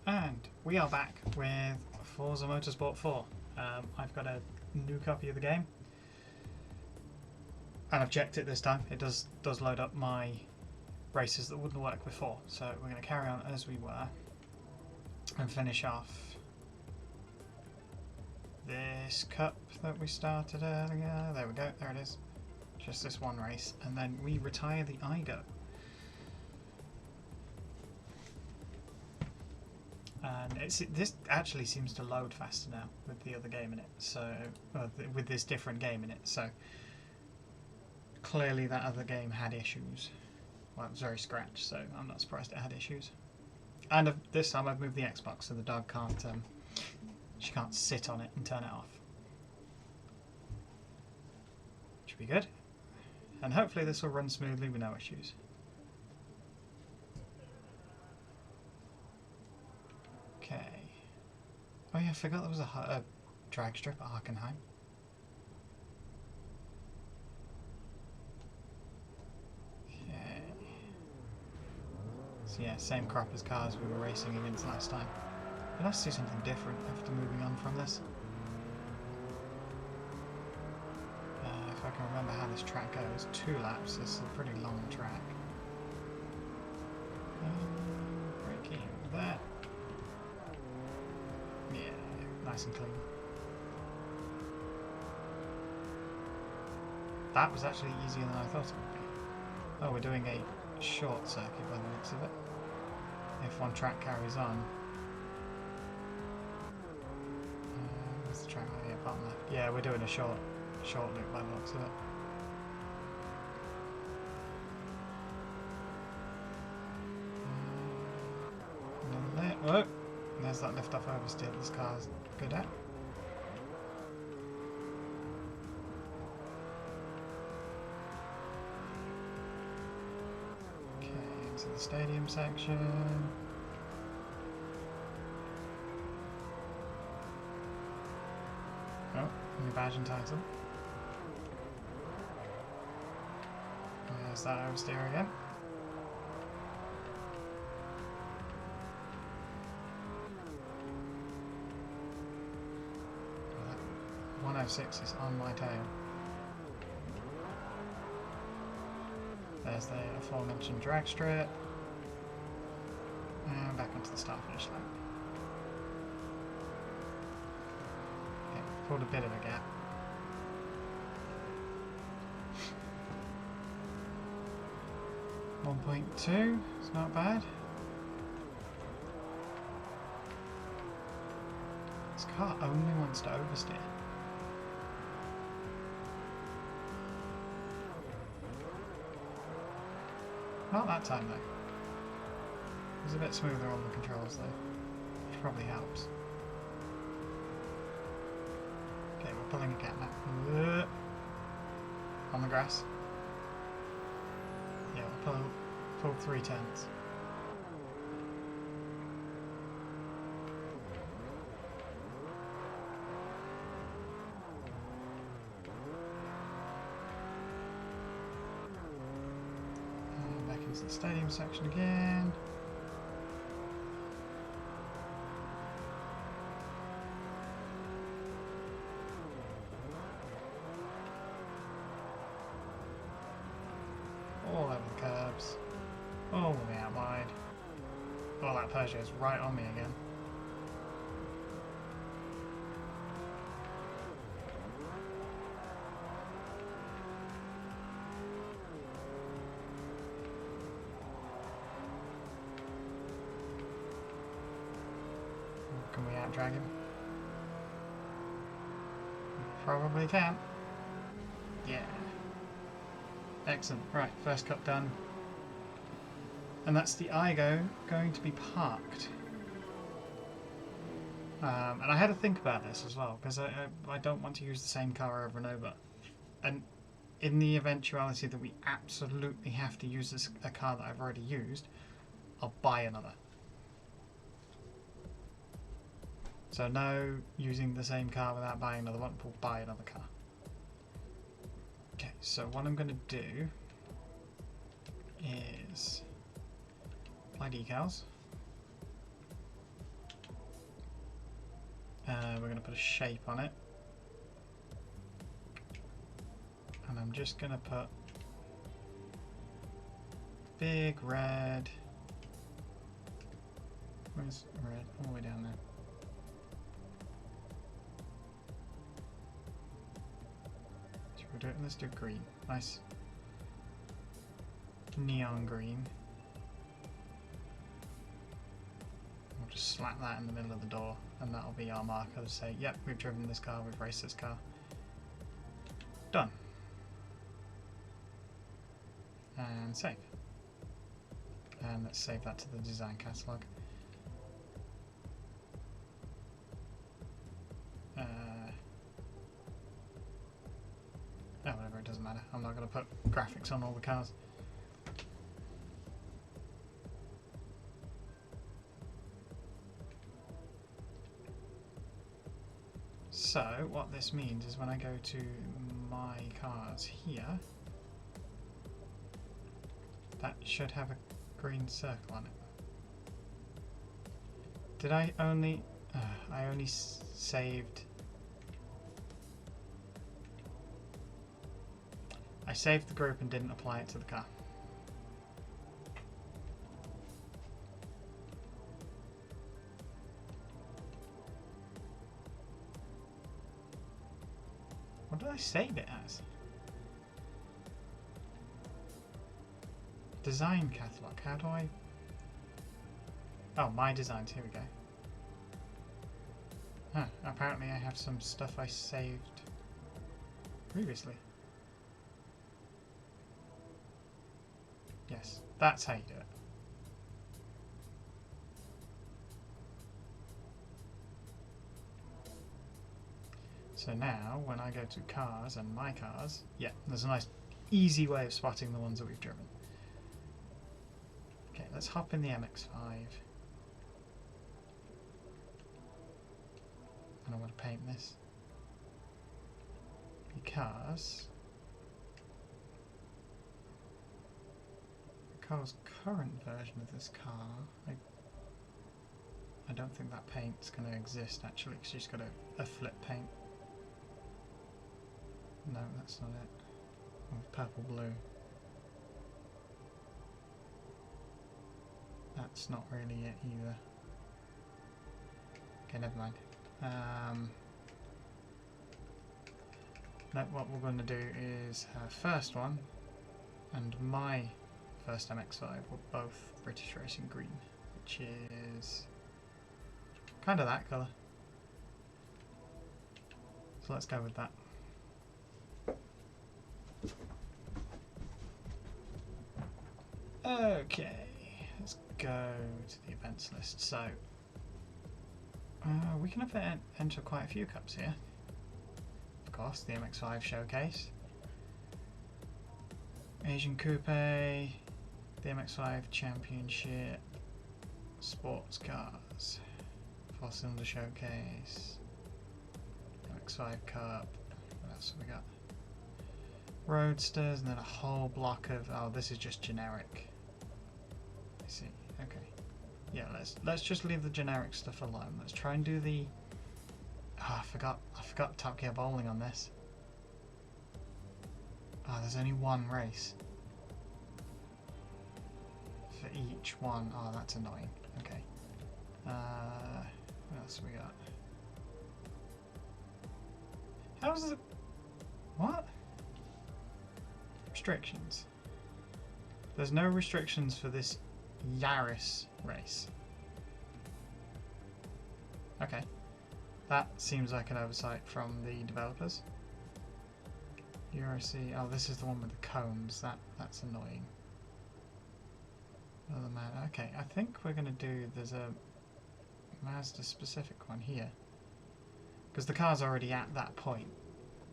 And we are back with Forza Motorsport 4. I've got a new copy of the game, and I've checked it this time. It does load up my races that wouldn't work before. So we're going to carry on as we were and finish off this cup that we started earlier. There we go, there it is. Just this one race, and then we retire the IGO. And this actually seems to load faster now with the other game in it. So with this different game in it. So clearly that other game had issues. Well, it was very scratched, so I'm not surprised it had issues. And this time I've moved the Xbox so the dog can't. She can't sit on it and turn it off. Should be good. And hopefully this will run smoothly with no issues. Okay. Oh yeah, I forgot there was a drag strip at Hockenheim. Okay. So yeah, same crop as cars we were racing against last time. But let's do something different after moving on from this. If I can remember how this track goes, 2 laps. This is a pretty long track. Braking with that. Yeah, nice and clean. That was actually easier than I thought it would be. Oh, we're doing a short circuit by the looks of it. If one track carries on. Where's the track? Oh yeah, bottom left. Yeah, we're doing a short loop by the looks of it. Oh, there's that lift off oversteer this car's good at. Okay, into the stadium section. Oh, new badge and title. There's that oversteer again. That 106 is on my tail. There's the aforementioned drag strip. And back onto the start finish line. Okay, pulled a bit of a gap. .2, it's not bad. This car only wants to oversteer. Not that time though. It was a bit smoother on the controls though, which probably helps. Okay, we're pulling a gap now. On the grass. Yeah, we'll pull 3 turns. And back into the stadium section again. All over the curbs. All the way out wide. Oh, that Peugeot's right on me again. Can we out-drag him? Probably can. Yeah. Excellent. Right, first cup done. And that's the IGO going to be parked. And I had to think about this as well, because I don't want to use the same car over and over. And in the eventuality that we absolutely have to use a car that I've already used, I'll buy another. So no using the same car without buying another one, we'll buy another car. Okay, so what I'm going to do is apply decals. We're going to put a shape on it. And I'm just going to put big red. Where's red? All the way down there. So we'll do it. Let's do green. Nice neon green. We'll just slap that in the middle of the door, and that'll be our marker to say, yep, we've driven this car, we've raced this car. Done. And save. And let's save that to the design catalogue. Oh, whatever, it doesn't matter. I'm not going to put graphics on all the cars. So, what this means is when I go to my cars here, that should have a green circle on it. Did I only... I only saved... I saved the group and didn't apply it to the car. What did I save it as? Design catalogue. How do I... Oh, my designs. Here we go. Huh, apparently I have some stuff I saved previously. Yes, that's how you do it. So now, when I go to cars and my cars, yeah, there's a nice easy way of spotting the ones that we've driven. Okay, let's hop in the MX-5. And I want to paint this. Because car's current version of this car, I don't think that paint's going to exist actually, because she's got a flip paint. No, that's not it. Oh, purple blue. That's not really it either. Okay, never mind. No, what we're going to do is her first one and my first MX-5 were both British Racing Green, which is kind of that colour. So let's go with that. Okay, let's go to the events list. So we can enter quite a few cups here. Of course, the MX-5 Showcase, Asian Coupe, the MX-5 Championship, Sports Cars, 4-cylinder Showcase, MX-5 Cup. What else have we got? Roadsters, and then a whole block of... Oh, this is just generic. I see. Okay. Yeah, let's just leave the generic stuff alone. Let's try and do the... Oh, I forgot Top Gear Bowling on this. Oh, there's only one race for each one. Oh, that's annoying. Okay. What else have we got? How does it... What? Restrictions. There's no restrictions for this Yaris race. Okay. That seems like an oversight from the developers. URC. Oh, this is the one with the cones. That's annoying. Other man. Okay, I think we're going to do... There's a Mazda specific one here. Because the car's already at that point.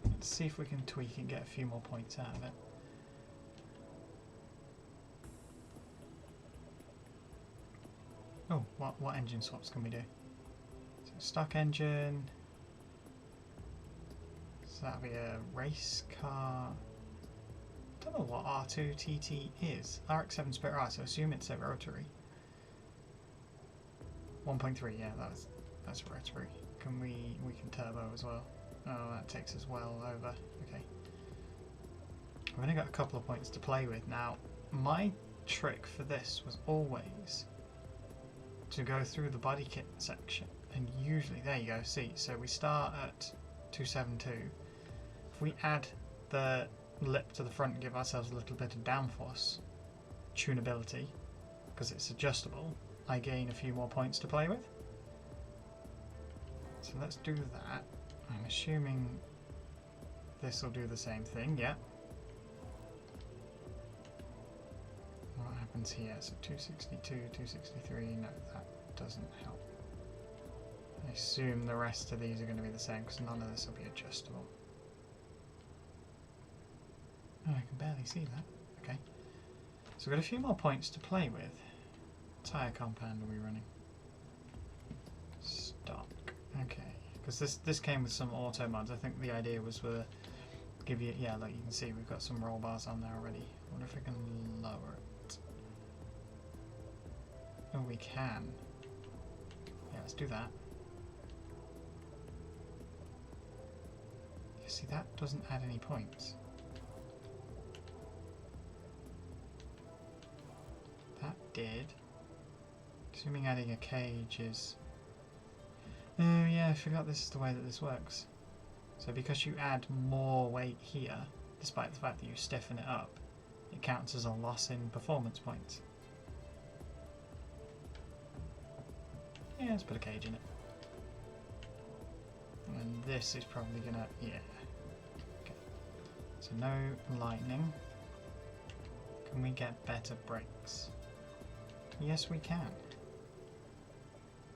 Let's see if we can tweak and get a few more points out of it. Oh, what engine swaps can we do? So stock engine. So that'll be a race car. I don't know what R2TT is. RX-7 Spirit R, so assume it's a rotary. 1.3, yeah, that's rotary. can we can turbo as well. Oh, that takes us well over. Okay. I've only got a couple of points to play with now. My trick for this was always to go through the body kit section, and usually, there you go, see, so we start at 272. If we add the lip to the front and give ourselves a little bit of downforce tunability, because it's adjustable, I gain a few more points to play with. So let's do that. I'm assuming this will do the same thing, yeah. What happens here? So 262, 263, no, that doesn't help. I assume the rest of these are going to be the same because none of this will be adjustable. Oh, I can barely see that. Okay. So we've got a few more points to play with. Tyre compound are we running? Stock. Okay. Because this came with some auto mods. I think the idea was to give you, yeah, like you can see we've got some roll bars on there already. I wonder if we can lower it. Oh, we can. Yeah, let's do that. You see, that doesn't add any points. That did. Assuming adding a cage is... Oh yeah, I forgot this is the way that this works. So because you add more weight here, despite the fact that you stiffen it up, it counts as a loss in performance points. Yeah, let's put a cage in it. And this is probably gonna... yeah. Okay. So no lightning. Can we get better brakes? Yes, we can.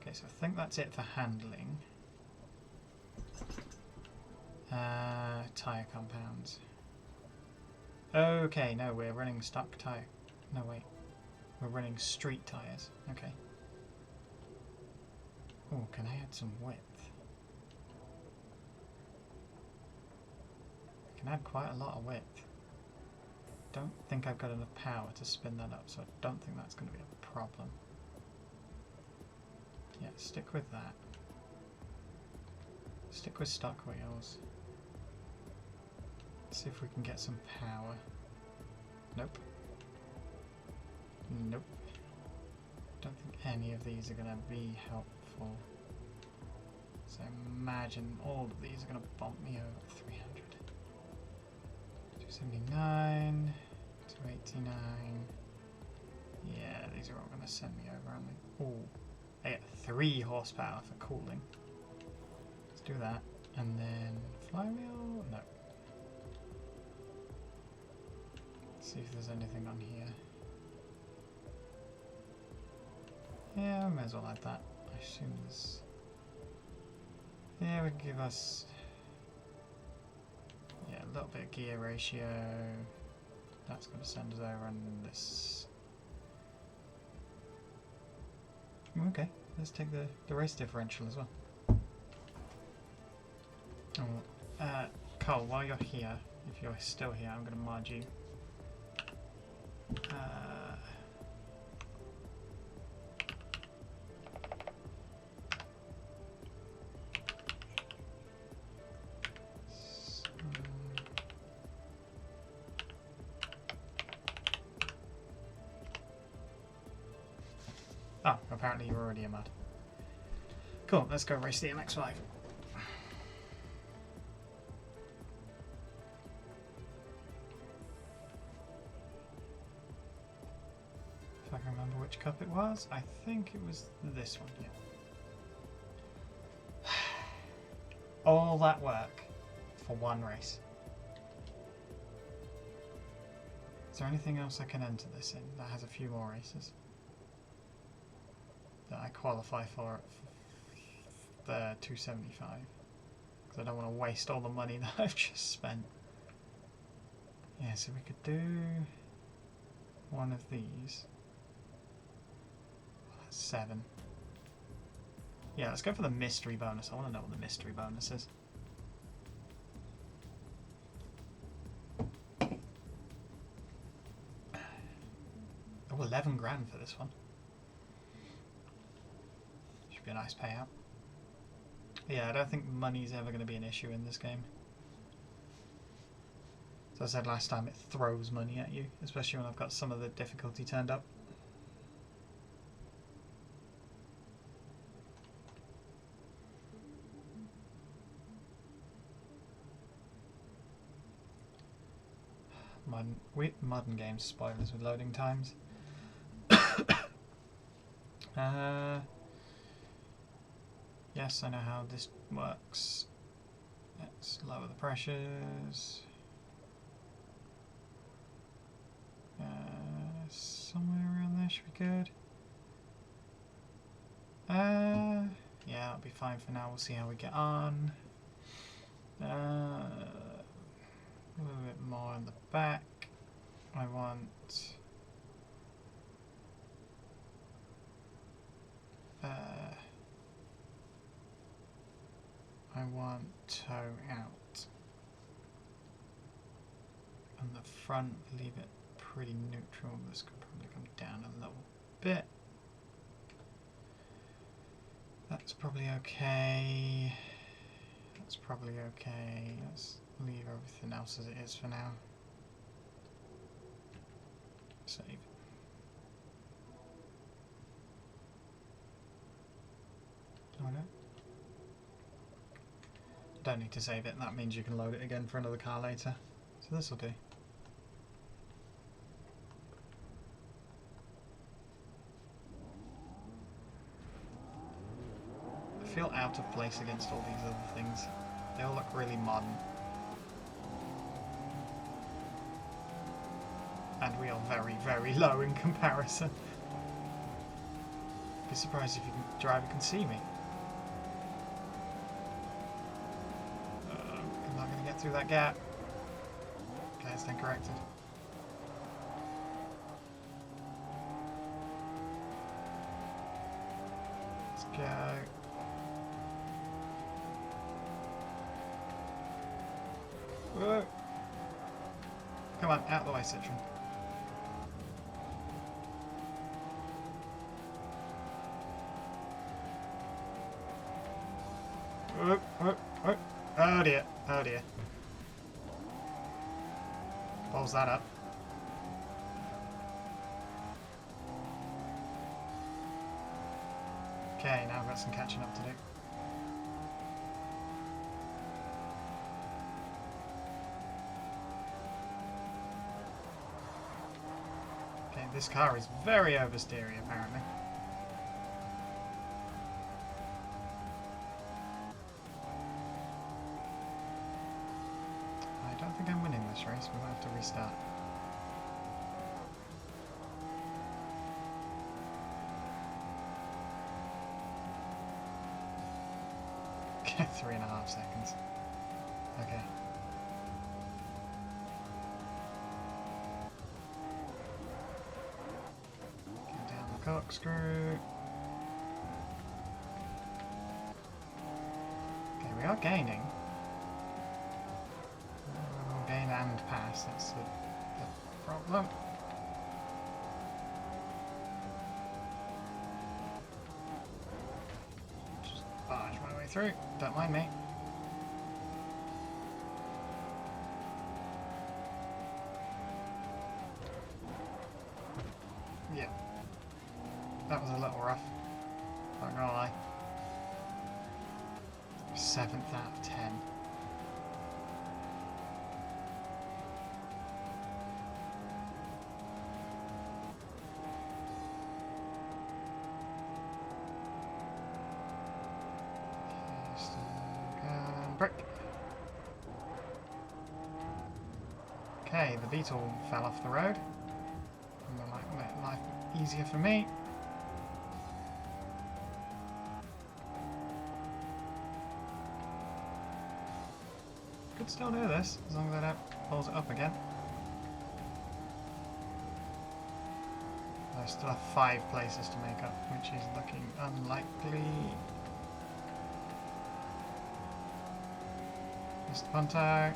Okay, so I think that's it for handling. Tyre compounds. Okay, no, we're running stock tyre. No, wait. We're running street tyres. Okay. Oh, can I add some width? I can add quite a lot of width. Don't think I've got enough power to spin that up, so I don't think that's going to be a problem. Yeah, stick with that. Stick with stock wheels. See if we can get some power. Nope. Nope. Don't think any of these are going to be helpful. So imagine all of these are going to bump me over 300. 279, 289. Yeah, these are all going to send me over, aren't they? Ooh. I get 3 horsepower for cooling. Let's do that. And then flywheel? No. Let's see if there's anything on here. Yeah, I may as well add that. I assume there's... yeah, we can give us... yeah, a little bit of gear ratio. That's going to send us over on this. Okay, let's take the race differential as well. Oh, Cole, while you're here, if you're still here, I'm going to mod you. Oh, apparently you're already a mod. Cool, let's go race the MX-5. If I can remember which cup it was, I think it was this one, yeah. All that work for one race. Is there anything else I can enter this in that has a few more races that I qualify for the 275? Because I don't want to waste all the money that I've just spent. Yeah, so we could do one of these. That's 7. Yeah, let's go for the mystery bonus. I want to know what the mystery bonus is. Oh, 11 grand for this one. Should be a nice payout. Yeah, I don't think money's ever going to be an issue in this game. As I said last time, it throws money at you, especially when I've got some of the difficulty turned up. Modern games spoil us with loading times. Yes, I know how this works. Let's lower the pressures. Somewhere around there should be good. Yeah, that'll be fine for now. We'll see how we get on. A little bit more on the back. I want toe out. On the front, leave it pretty neutral. This could probably come down a little bit. That's probably okay. That's probably okay. Let's leave everything else as it is for now. Save. Oh no. Don't need to save it, that means you can load it again for another car later. So this will do. I feel out of place against all these other things. They all look really modern. And we are very, very low in comparison. Be surprised if the driver can see me. I'm not going to get through that gap. Okay, it's then corrected. Let's go. Whoa. Come on, out of the way, Citroen. Whoop, whoop, whoop. Oh dear, oh dear. Pulls that up. Okay, now I've got some catching up to do. Okay, this car is very oversteery apparently. I don't think I'm winning this race, we might have to restart. Okay, 3.5 seconds. Okay. Get down the corkscrew. Okay, we are gaining. We'll gain and pass, that's the problem. Just barge my way through, don't mind me. Yeah, that was a little rough, not gonna lie. 7th out of 10. Brick. Okay, the Beetle fell off the road. That might make life easier for me. Could still do this, as long as I don't pulls it up again. I still have 5 places to make up, which is looking unlikely. Mr. Punto. I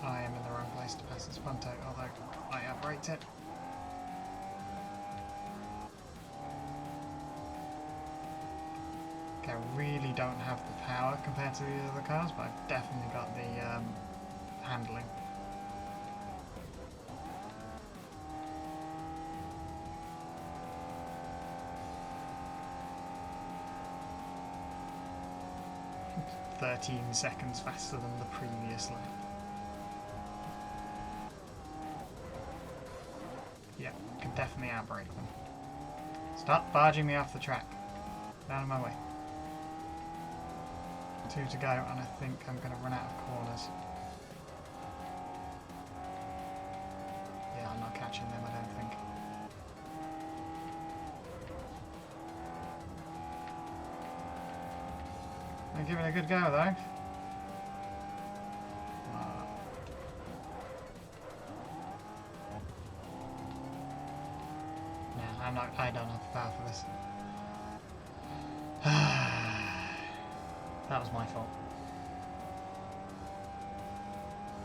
am in the wrong place to pass this Punto, although I outrate it. Okay, I really don't have the power compared to the other cars, but I've definitely got the handling. "13 seconds faster than the previous lap." Yeah, can definitely outbrake them. Stop barging me off the track. Out of my way. 2 to go, and I think I'm going to run out of corners. Yeah, I'm not catching them, I don't think. I'm giving it a good go, though. No, I don't have the power for this. That was my fault.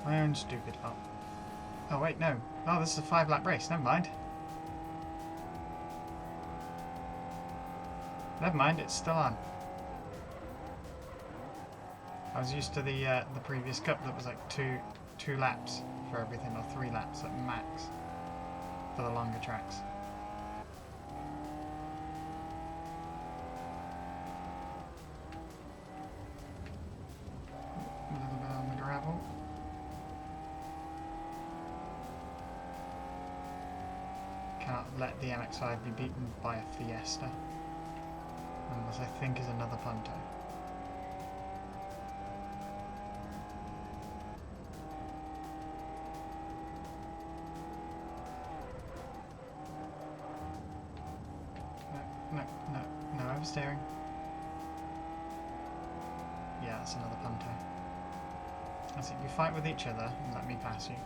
My own stupid fault. Oh wait, no. Oh, this is a 5-lap race. Never mind. Never mind, it's still on. I was used to the previous cup that was like two laps for everything, or 3 laps at max for the longer tracks. A little bit on the gravel. Cannot let the MX-5 be beaten by a Fiesta, unless I think is another Punto. No oversteering. Yeah, that's another Punto. That's it, you fight with each other and let me pass you.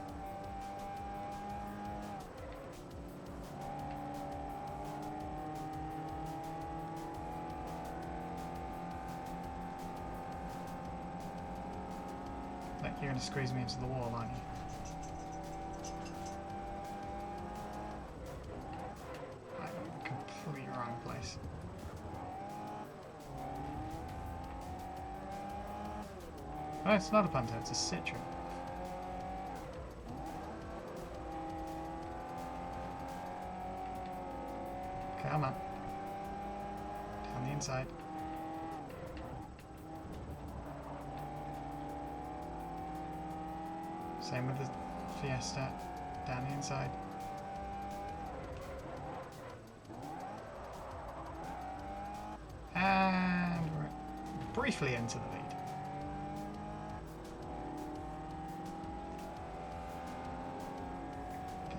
Like, you're going to squeeze me into the wall, aren't you? I'm in the complete wrong place. Oh, it's not a Punto, it's a Citroen. Come on. Down the inside. Same with the Fiesta. Down the inside. And we're briefly into the lead.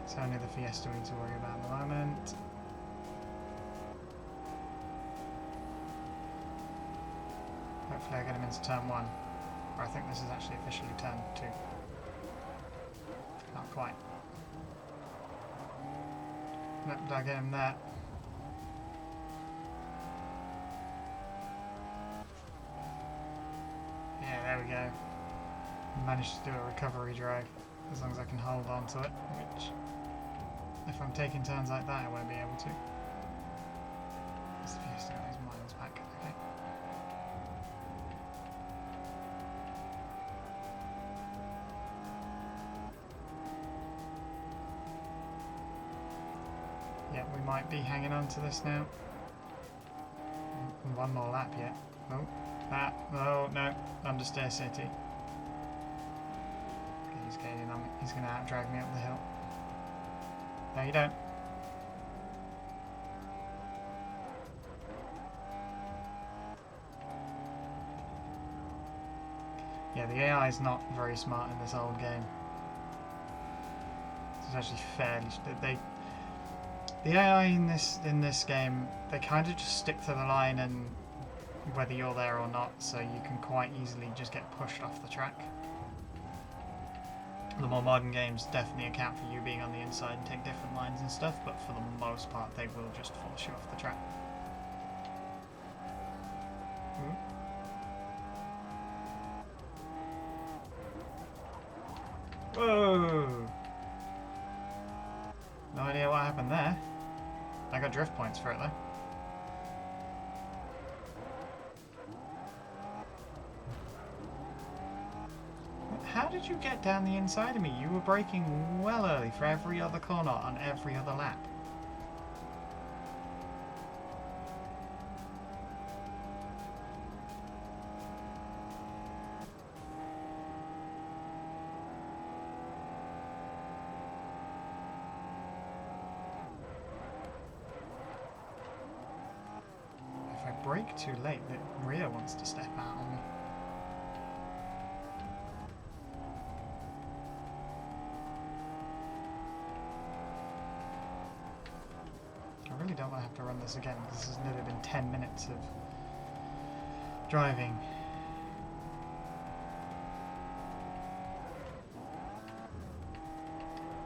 It's only the Fiesta we need to worry about at the moment. Hopefully I get him into turn 1. Or I think this is actually officially turn 2. Not quite. Nope, did I get him there? Yeah, there we go. Managed to do a recovery drive, as long as I can hold on to it, which, if I'm taking turns like that, I won't be able to. It's the Fiesta got his miles back, okay. Yeah, we might be hanging on to this now. One more lap yet. Oh, that. Oh, no. Understeer City. Okay, he's getting in on me. He's going to out-drag me up the hill. No, you don't. Yeah, the AI is not very smart in this old game. It's actually fairly... The AI in this game, they kind of just stick to the line, and whether you're there or not, so you can quite easily just get pushed off the track. The more modern games definitely account for you being on the inside and take different lines and stuff, but for the most part they will just force you off the track. Whoa! No idea what happened there. I got drift points for it though. did you get down the inside of me? You were braking well early for every other corner on every other lap. If I brake too late, the rear wants to step out on me. I really don't want to have to run this again because this has nearly been 10 minutes of driving.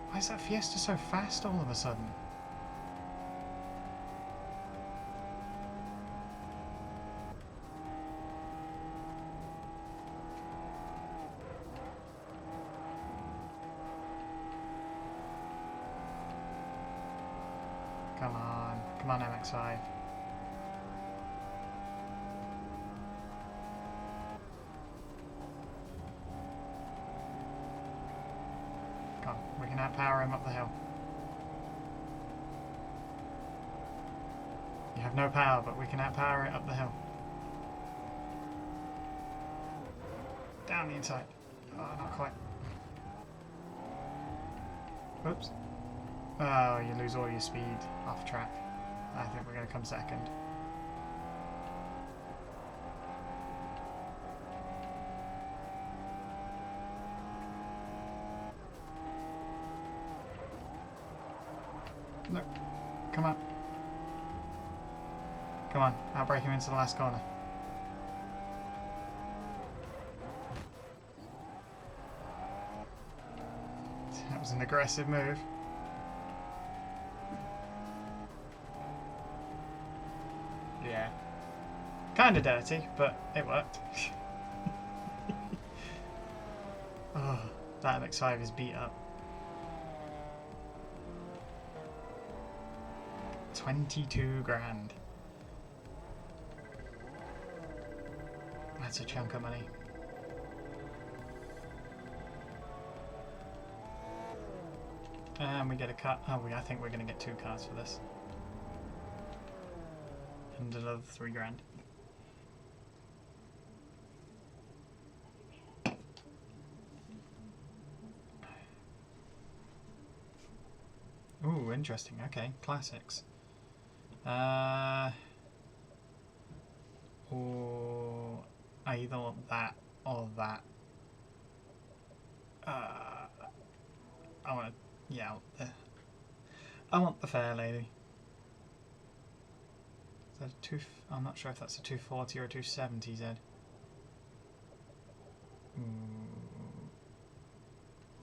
Why is that Fiesta so fast all of a sudden? Come on. Come on, MX5. Come on. We can outpower him up the hill. You have no power, but we can outpower it up the hill. Down the inside. Oh, not quite. Whoops. Oh, you lose all your speed off track. I think we're going to come second. Look. Come on. Come on. I'll break him into the last corner. That was an aggressive move. Yeah. Kinda dirty, but it worked. Oh, that MX-5 is beat up. 22 grand. That's a chunk of money. And we get a car. Oh, I think we're going to get 2 cars for this. And another 3 grand. Ooh, interesting. Okay, classics. Or I either want that or that. I want to. Yeah, I want the fair lady. Is that a I'm not sure if that's a 240 or a 270 Z.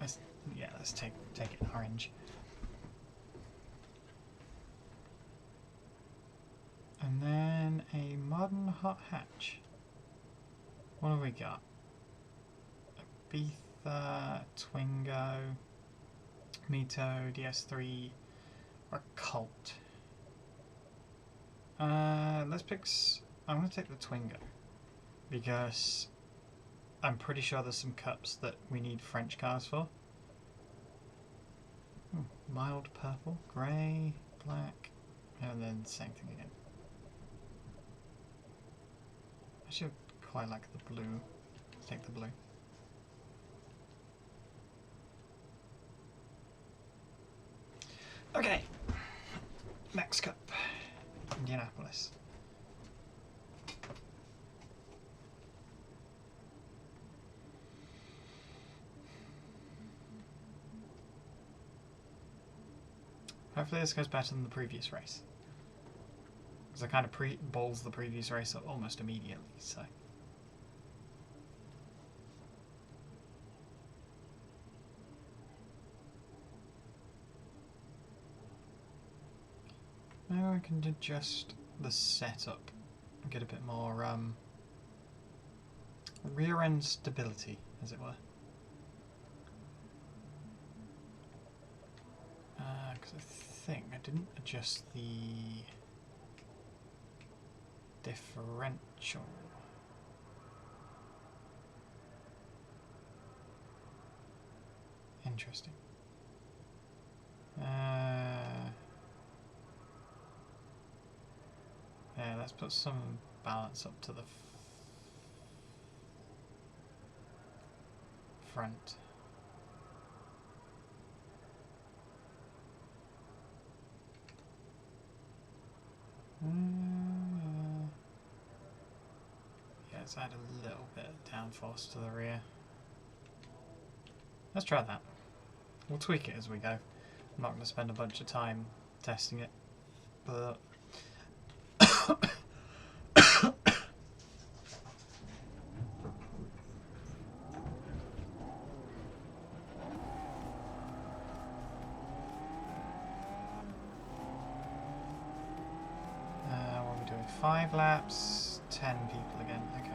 Let's take it orange. And then a modern hot hatch. What have we got? Ibiza, Twingo, Mito, DS3, or Colt. Let's pick. I'm going to take the Twingo because I'm pretty sure there's some cups that we need French cars for. Mild purple, grey, black, and then same thing again. I should quite like the blue. Let's take the blue. Okay, next cup, Indianapolis. Hopefully this goes better than the previous race. Because I kind of balls the previous race up almost immediately, so. Maybe I can adjust the setup and get a bit more rear end stability, as it were. Because I think I didn't adjust the differential. Interesting. Yeah, let's put some balance up to the front. Yeah, let's add a little bit of downforce to the rear. Let's try that. We'll tweak it as we go. I'm not going to spend a bunch of time testing it, but what are we doing? 5 laps, 10 people again. Okay.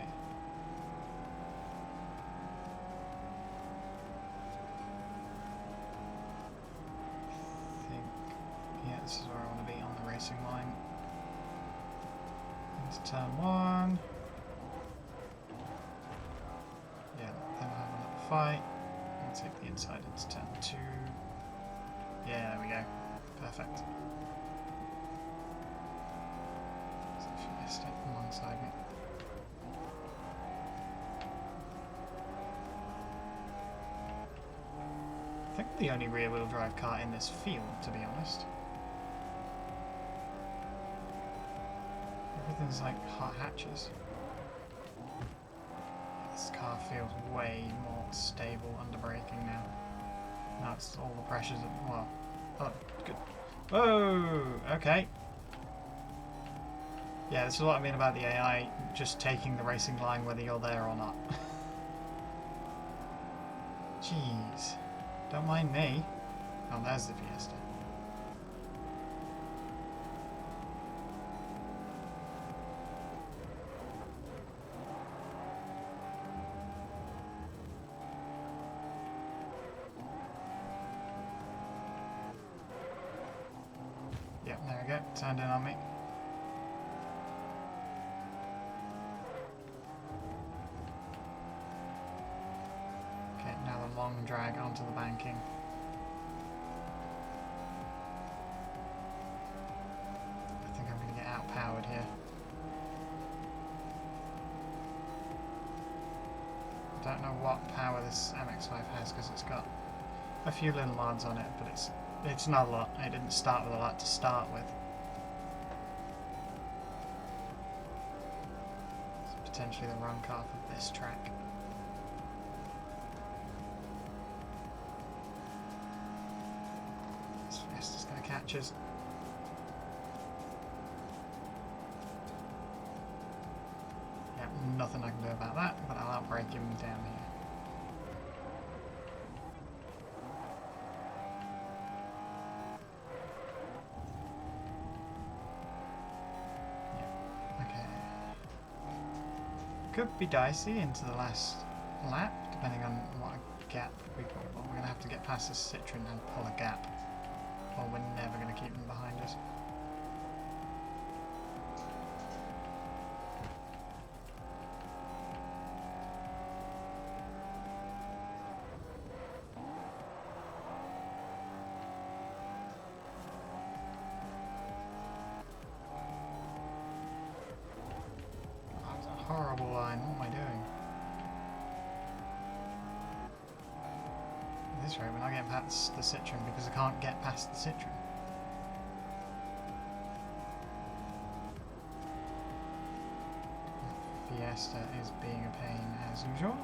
This is where I want to be on the racing line. Into turn 1. Yeah, then we'll have a little fight. I'll take the inside into turn 2. Yeah, there we go. Perfect. So Fiesta alongside me. I think we're the only rear-wheel drive car in this field, to be honest. Everything's like hot hatches. This car feels way more stable under braking now. Now it's all the pressures of, well, oh, good. Whoa, okay. Yeah, this is what I mean about the AI just taking the racing line whether you're there or not. Jeez, don't mind me. Oh, there's the Fiesta. Yep, there we go. Turned in on me. Okay, now the long drag onto the banking. I think I'm going to get outpowered here. I don't know what power this MX-5 has because it's got a few little mods on it, but it's not a lot. It didn't start with a lot to start with. It's potentially the wrong car for this track. This Fiesta's going to catch us. Yep, nothing I can do about that, but I'll outbrake him down here. Could be dicey into the last lap, depending on what gap we put. But we're going to have to get past this Citroen and pull a gap, or we're never going to keep them behind us. Horrible line, what am I doing? At this rate, we're not getting past the Citroen because I can't get past the Citroen. Fiesta is being a pain as usual.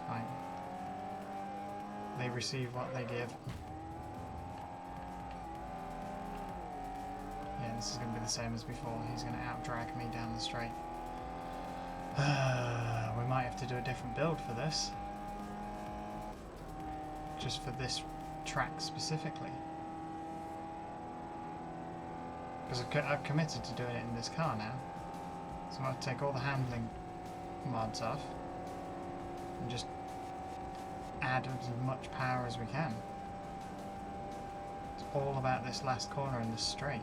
Fine. They receive what they give. Yeah, this is going to be the same as before. He's going to out-drag me down the straight. We might have to do a different build for this. Just for this track specifically. Because I've committed to doing it in this car now. So I'm going to take all the handling mods off. And just add as much power as we can. It's all about this last corner in this straight.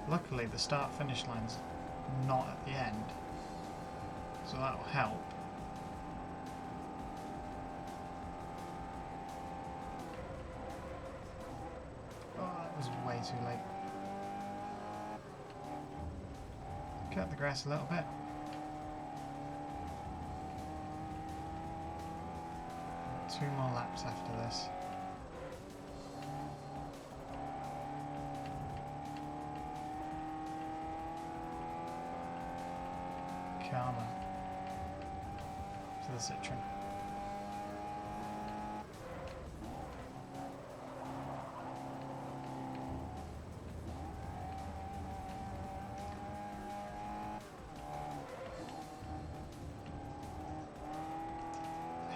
Luckily, the start-finish line's not at the end, so that will help. Oh, that was way too late. Cut the grass a little bit. Two more laps after this. Karma to the Citroen.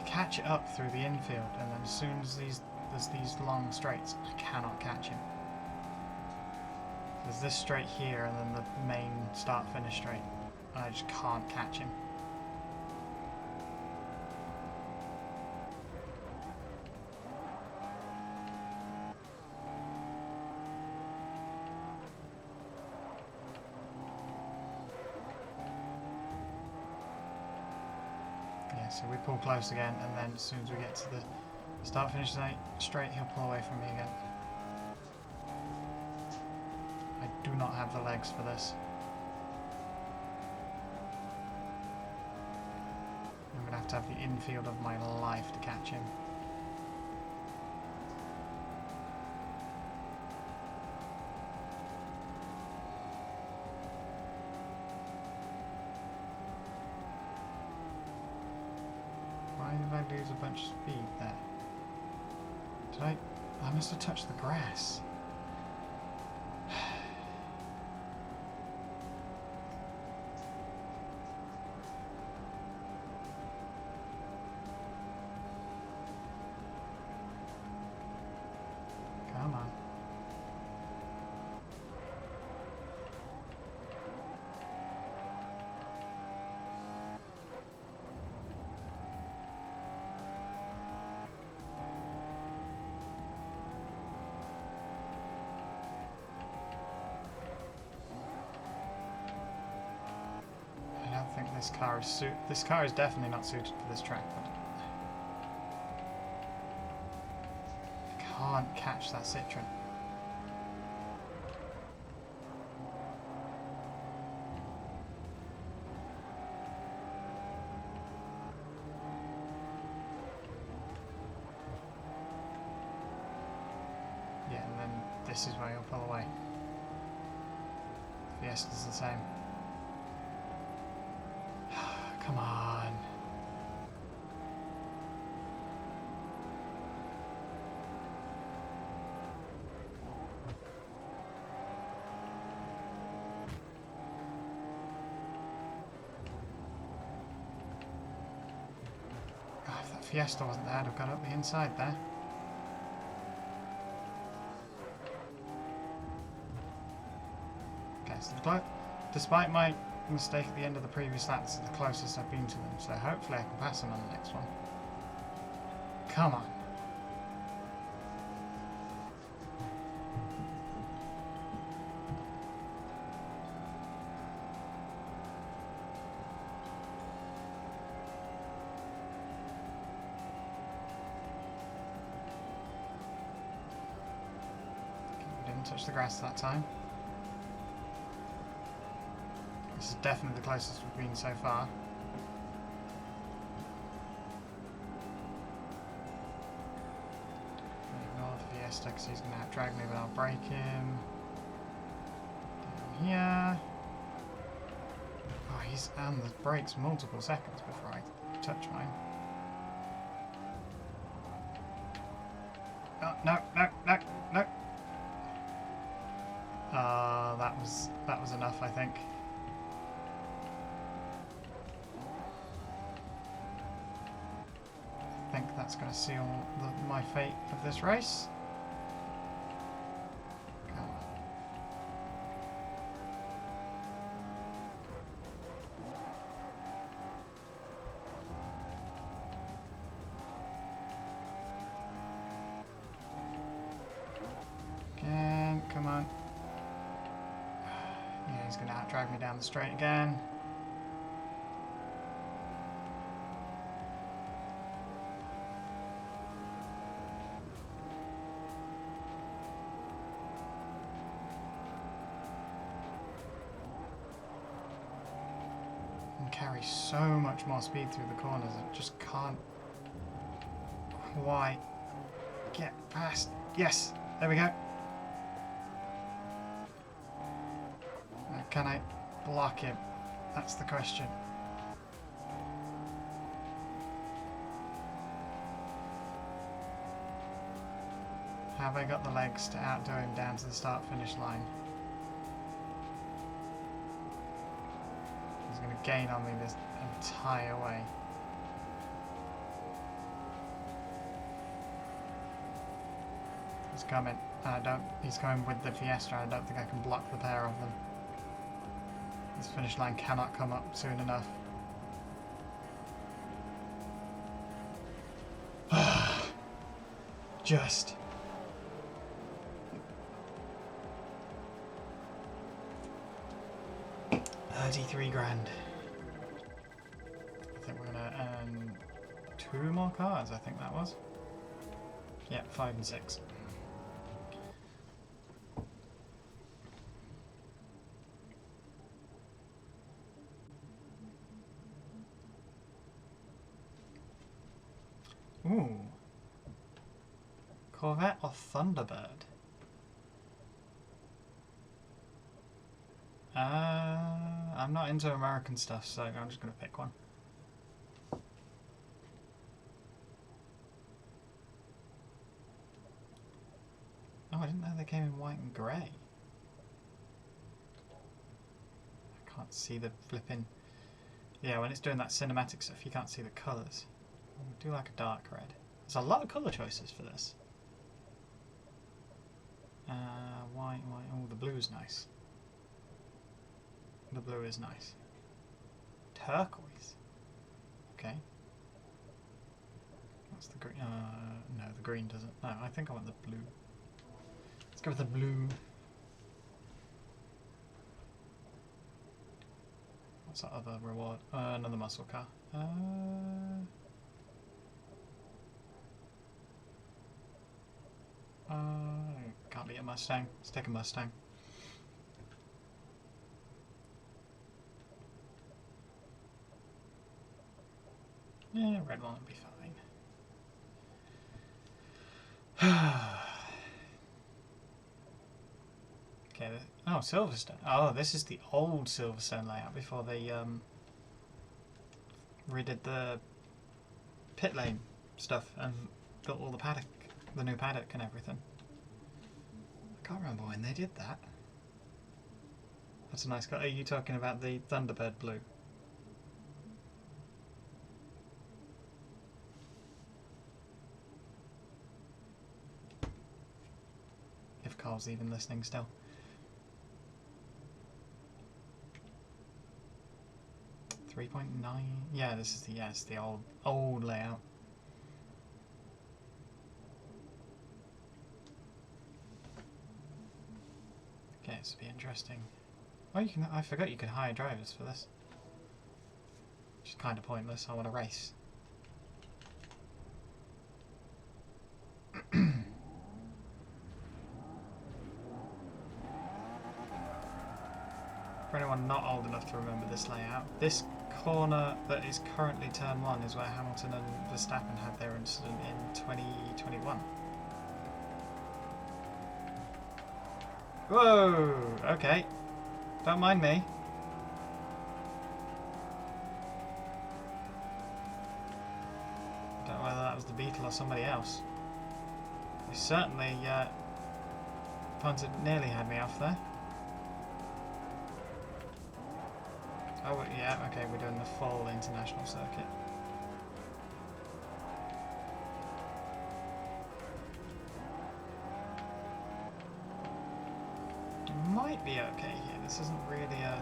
Catch it up through the infield, and then as soon as there's these long straights, I cannot catch him. There's this straight here, and then the main start-finish straight, and I just can't catch him. So we pull close again, and then as soon as we get to the start-finish straight, he'll pull away from me again. I do not have the legs for this. I'm going to have the infield of my life to catch him. Why did I lose a bunch of speed there? I must have touched the grass. Come on. I think this car is definitely not suited for this track, but I can't catch that Citroen. Yeah, and then this is where you'll pull away. Fiesta's the same. Come on. Oh, if that Fiesta wasn't there, I'd have got up the inside there. Okay, so despite my mistake at the end of the previous lap, this is the closest I've been to them, so hopefully I can pass them on the next one. Come on. Okay, we didn't touch the grass that time. This is definitely the closest we've been so far. Ignore the Fiesta because he's going to outdrag me, but I'll break him. Down here. Oh, he's on the brakes multiple seconds before I touch mine. Oh, no, no, no, no. That was enough, I think. I think that's going to seal my fate of this race. Come on. drag me down the straight again. And carry so much more speed through the corners, it just can't quite get past. Yes, there we go. Can I block him? That's the question. Have I got the legs to outdo him down to the start-finish line? He's going to gain on me this entire way. He's coming. He's going with the Fiesta. I don't think I can block the pair of them. This finish line cannot come up soon enough. Just. $33 grand. I think we're gonna earn 2 more cars, I think that was. Yeah, 5 and 6. Ooh. Corvette or Thunderbird? I'm not into American stuff, so I'm just going to pick one. Oh, I didn't know they came in white and grey. I can't see the flipping... Yeah, when it's doing that cinematic stuff, you can't see the colours. I do like a dark red. There's a lot of colour choices for this. White. Oh, the blue is nice. The blue is nice. Turquoise. Okay. What's the green? No, the green doesn't. No, I think I want the blue. Let's go with the blue. What's that other reward? Another muscle car. Can't be a Mustang. Let's take a Mustang. Yeah, red one will be fine. Okay. Oh, Silverstone. Oh, this is the old Silverstone layout before they redid the pit lane stuff and built all the paddock, the new paddock and everything. I can't remember when they did that. That's a nice car. Are you talking about the Thunderbird blue? If Carl's even listening still. .9. Yeah, this is it's the old layout. Okay, this will be interesting. Oh, you can. I forgot you could hire drivers for this. Which is kind of pointless. I want to race. For anyone not old enough to remember this layout, this corner that is currently turn 1 is where Hamilton and Verstappen had their incident in 2021. Whoa! Okay. Don't mind me. Don't know whether that was the Beetle or somebody else. They certainly nearly had me off there. Oh, yeah, okay, we're doing the full international circuit. Might be okay here. This isn't really a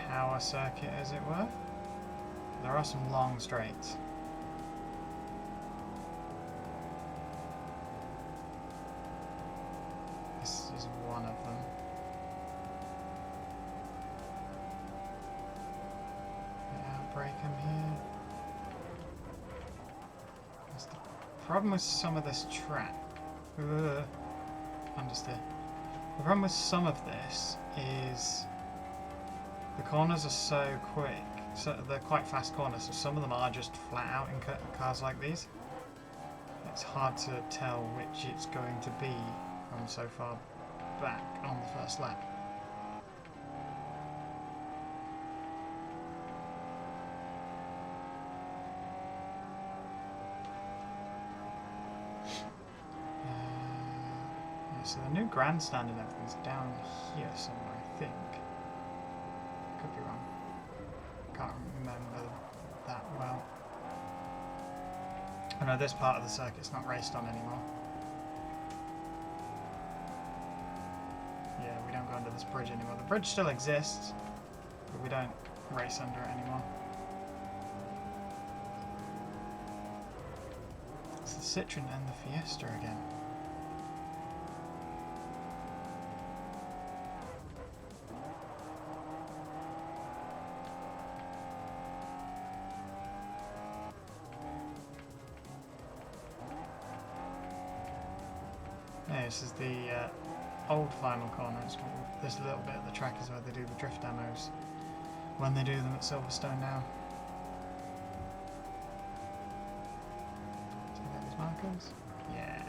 power circuit, as it were. There are some long straights. This is one of them. problem with some of this track... understeer. The problem with some of this is the corners are so quick. So they're quite fast corners, so some of them are just flat out in cars like these. It's hard to tell which it's going to be from so far back on the first lap. Yeah, so the new grandstand and everything's down here somewhere, I think. Could be wrong. Can't remember that well. I know this part of the circuit's not raced on anymore. Yeah, we don't go under this bridge anymore. The bridge still exists, but we don't race under it anymore. It's the Citroen and the Fiesta again. Yeah, this is the old final corner. It's this little bit of the track is where they do the drift demos when they do them at Silverstone now. See those markers? Yeah.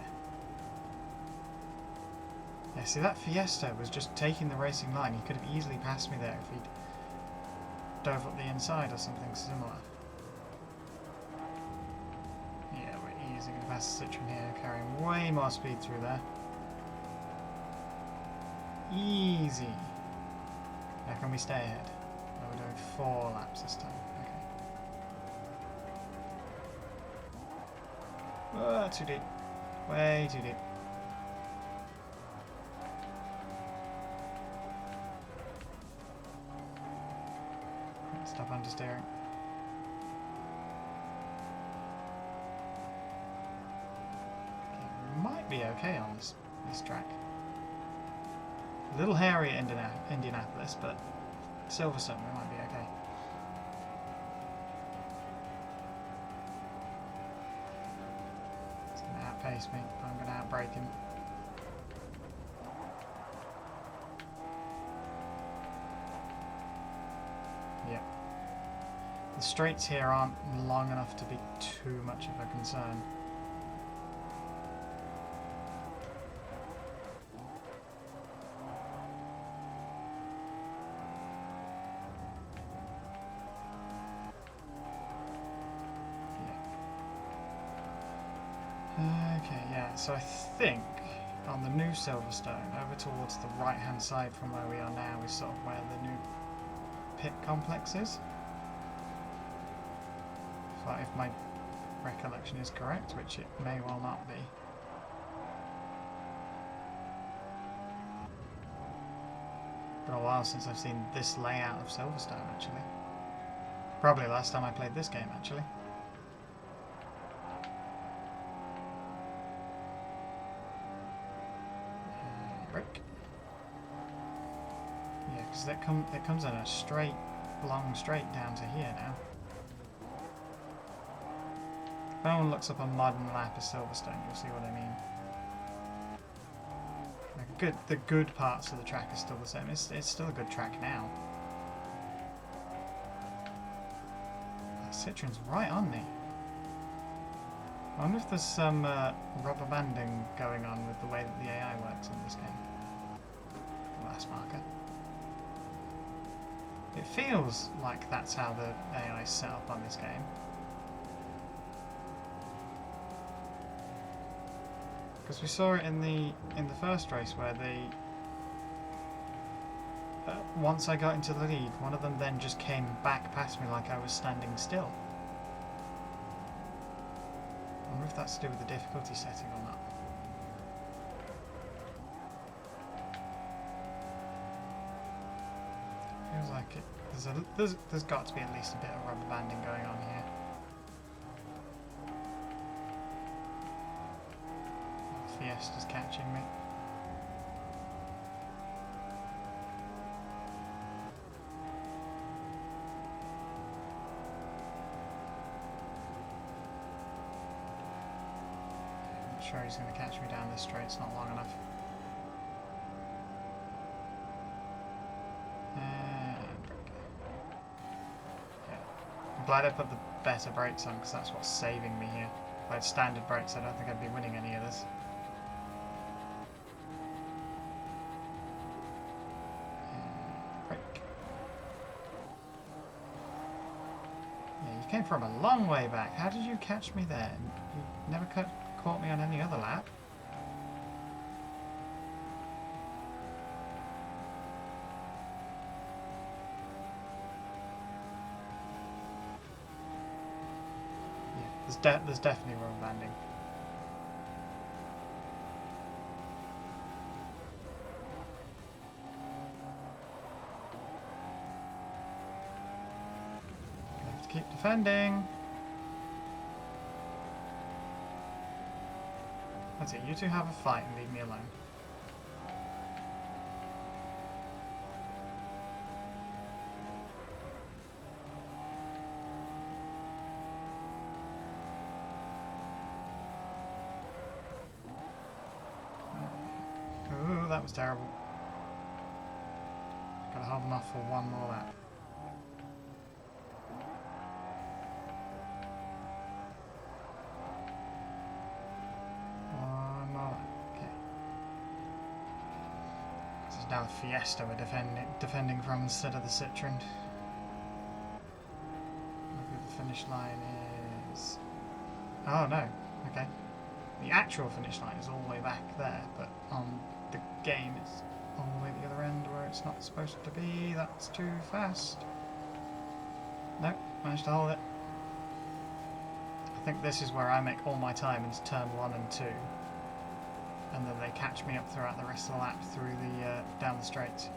Yeah, see that Fiesta was just taking the racing line. He could have easily passed me there if he'd dove up the inside or something similar. Yeah, we're easily going to pass the Citroen here, carrying way more speed through there. Easy. Now can we stay ahead? No, we're doing 4 laps this time. Okay. Oh, too deep. Way too deep. Stop understeering. Okay, might be okay on this track. A little hairy at Indianapolis, but Silverstone we might be okay. He's going to outpace me. I'm going to outbrake him. Yep. The straights here aren't long enough to be too much of a concern. Okay, yeah, so I think on the new Silverstone, over towards the right hand side from where we are now is sort of where the new pit complex is. If my recollection is correct, which it may well not be. Been a while since I've seen this layout of Silverstone actually. Probably last time I played this game actually. Brake. Yeah, because it comes in a straight, long straight down to here now. If anyone looks up a modern lap of Silverstone, you'll see what I mean. The good parts of the track are still the same. It's still a good track now. That Citroen's right on me. I wonder if there's some rubber banding going on with the way that the AI works in this game. Last marker. It feels like that's how the AI is set up on this game. Because we saw it in the first race where they once I got into the lead, one of them then just came back past me like I was standing still. I wonder if that's to do with the difficulty setting or not. Feels like it. There's got to be at least a bit of rubber banding going on here. Fiesta's catching me. sure he's going to catch me down this straight. It's not long enough. And brake. Yeah. I'm glad I put the better brakes on because that's what's saving me here. If I had standard brakes, I don't think I'd be winning any of this. Came from a long way back. How did you catch me there? You never caught me on any other lap. Yeah, there's definitely road landing. Keep defending. That's it, you two have a fight and leave me alone. Ooh, that was terrible. Gotta hold them off for one more lap. Now the Fiesta we're defending from instead of the Citroen. Maybe the finish line is... Oh no, okay. The actual finish line is all the way back there, but on the game it's all the way at the other end where it's not supposed to be. That's too fast. Nope, managed to hold it. I think this is where I make all my time into turn 1 and 2. And then they catch me up throughout the rest of the lap through the down the straights.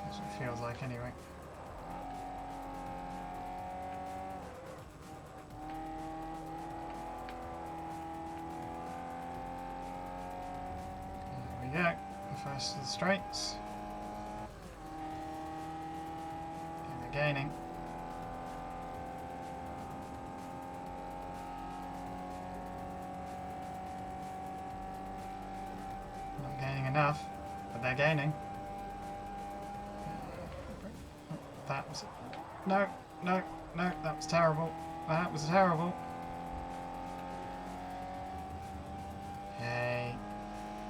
That's what it feels like anyway. There we go. The first of the straights. And they're gaining. Enough, but they're gaining. That was... No, no, no, that was terrible. That was terrible. Okay,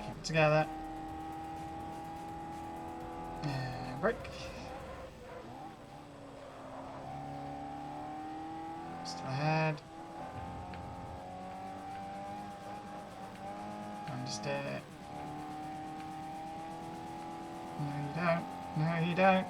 keep it together. And brake. Still ahead. Understeer. No, you don't. No, you don't.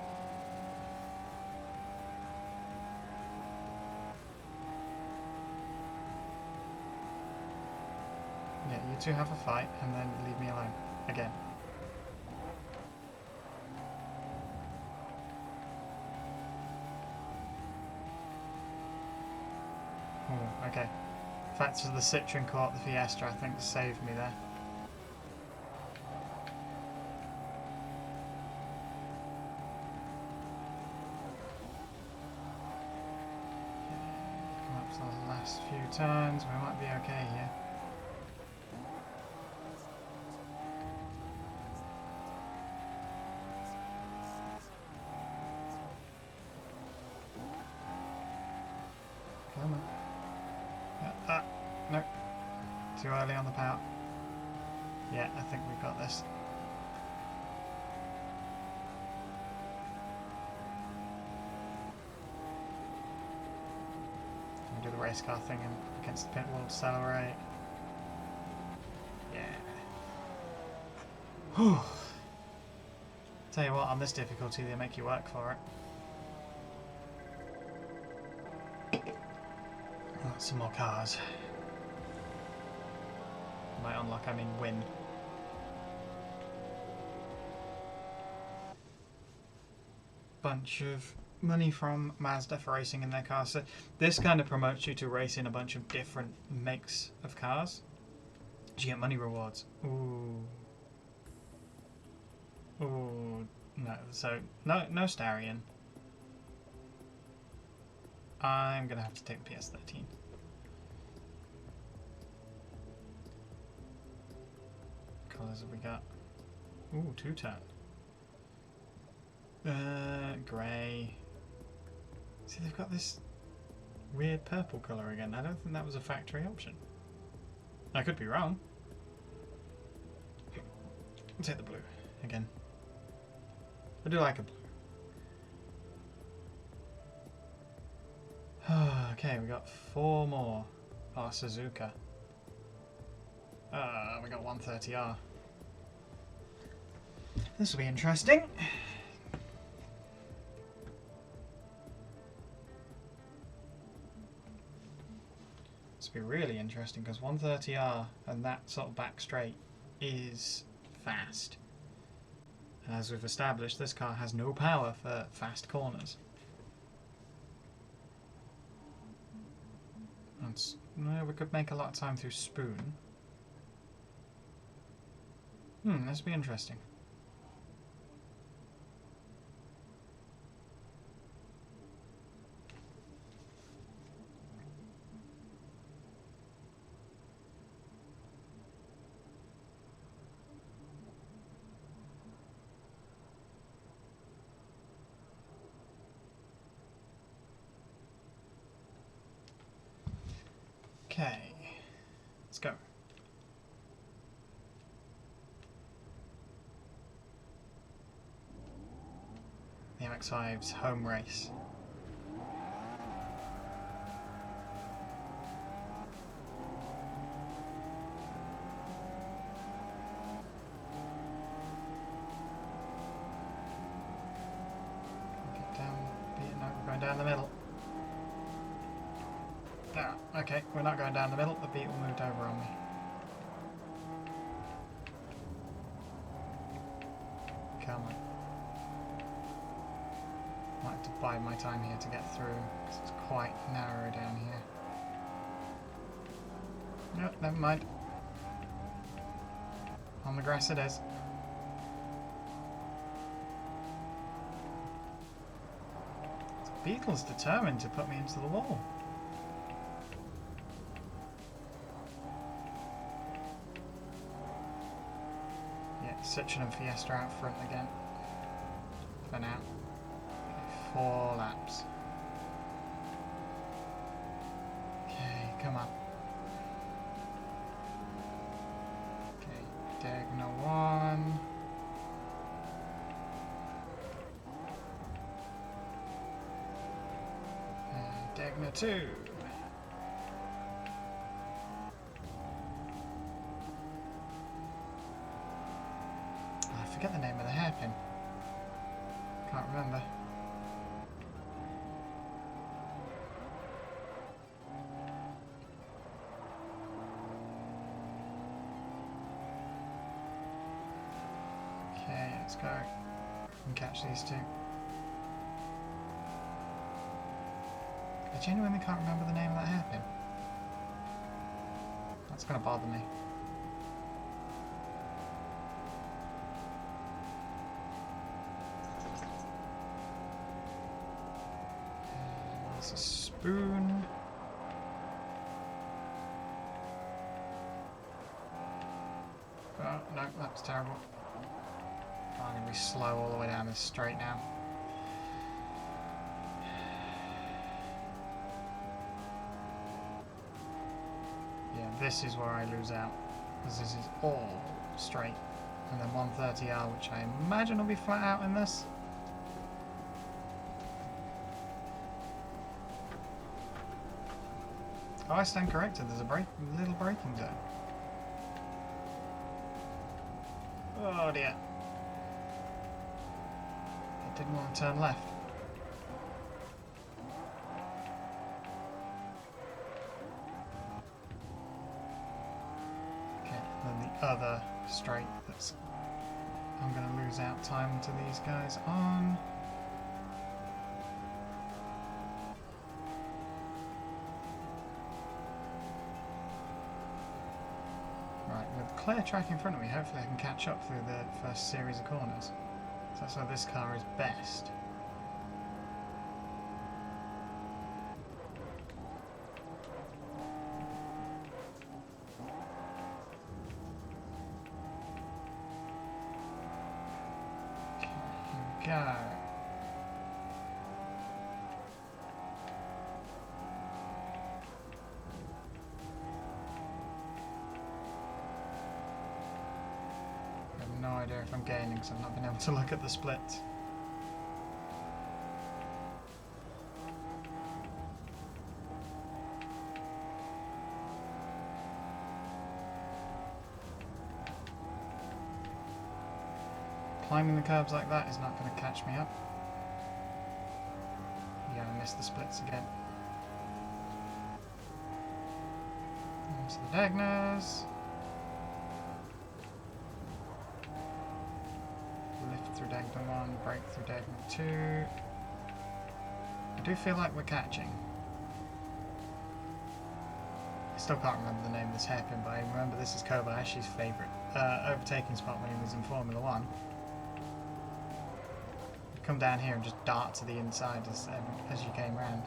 Yeah, you two have a fight and then leave me alone. Again. Oh, okay. The fact that the Citroen caught the Fiesta, I think, saved me there. The last few turns, we might be okay here. Come on. No. Too early on the power. Yeah, I think we've got this. Do the race car thing and against the pit wall to accelerate. Yeah. Whew. Tell you what, on this difficulty they make you work for it. Oh, some more cars. By unlock, I mean win. Bunch of money from Mazda for racing in their cars. So this kind of promotes you to race in a bunch of different makes of cars. You get money rewards. Ooh. Ooh. No. So no Starion. I'm going to have to take the PS13. Colours have we got? Ooh, two-tone. Grey. See, they've got this weird purple colour again. I don't think that was a factory option. I could be wrong. I'll take the blue again. I do like a blue. Okay, we got 4 more. Oh, Suzuka. We got 130R. This will be interesting. This will be really interesting because 130R and that sort of back straight is fast. And as we've established, this car has no power for fast corners. No, we could make a lot of time through Spoon. This will be interesting. Okay, let's go. The MX-5's home race. Get down, no, we're going down the middle. Ah, okay, we're not going down the middle. The Beetle moved over on me. Come on. Might have to bide my time here to get through because it's quite narrow down here. No, never mind. On the grass it is. The Beetle's determined to put me into the wall. Citroen and Fiesta out front again. For now. 4 laps. Okay, come on. Okay, Degna 1. And Degna 2. I forget the name of the hairpin. Can't remember. Okay, let's go and catch these two. I genuinely can't remember the name of that hairpin. That's going to bother me. There's a Spoon. Oh, no, that's terrible. I'm going to be slow all the way down this straight now. Yeah, this is where I lose out. Because this is all straight. And then 130R, which I imagine will be flat out in this. Oh, I stand corrected. There's a little braking zone. Oh dear. I didn't want to turn left. Okay, then the other straight that's... I'm going to lose out time to these guys on. With clear track in front of me, hopefully I can catch up through the first series of corners. So that's why this car is best. go. I have no idea if I'm gaining because I've not been able to look at the splits. Climbing the curbs like that is not going to catch me up. Yeah, I missed the splits again. There's the Dagners. Lift through Dagner 1, brake through Dagner 2. I do feel like we're catching. I still can't remember the name of this hairpin, but I remember this is Kobayashi's favourite overtaking spot when he was in Formula 1. Come down here and just dart to the inside as you came round.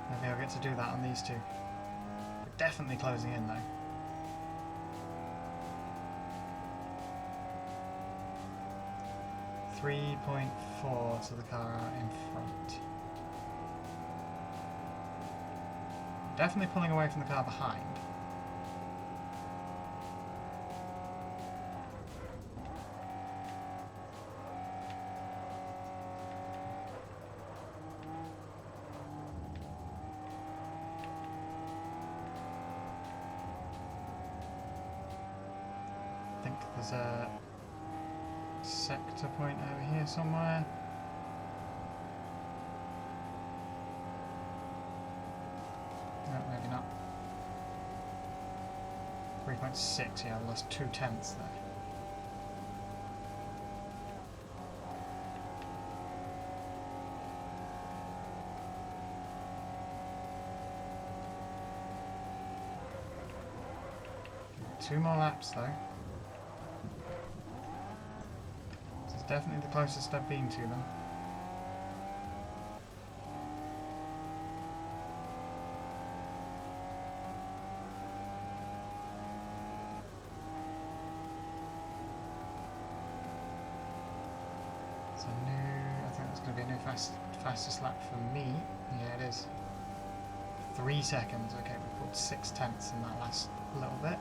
Maybe I'll get to do that on these two. We're definitely closing in though. .4 to the car out in front. Definitely pulling away from the car behind. There's a sector point over here somewhere. No, maybe not. 3.6, yeah, I lost 2/10 there. Two more laps though. Definitely the closest I've been to them. It's a new, I think it's going to be a new fastest lap for me. Yeah, it is. 3 seconds. Okay, we pulled 6/10 in that last little bit.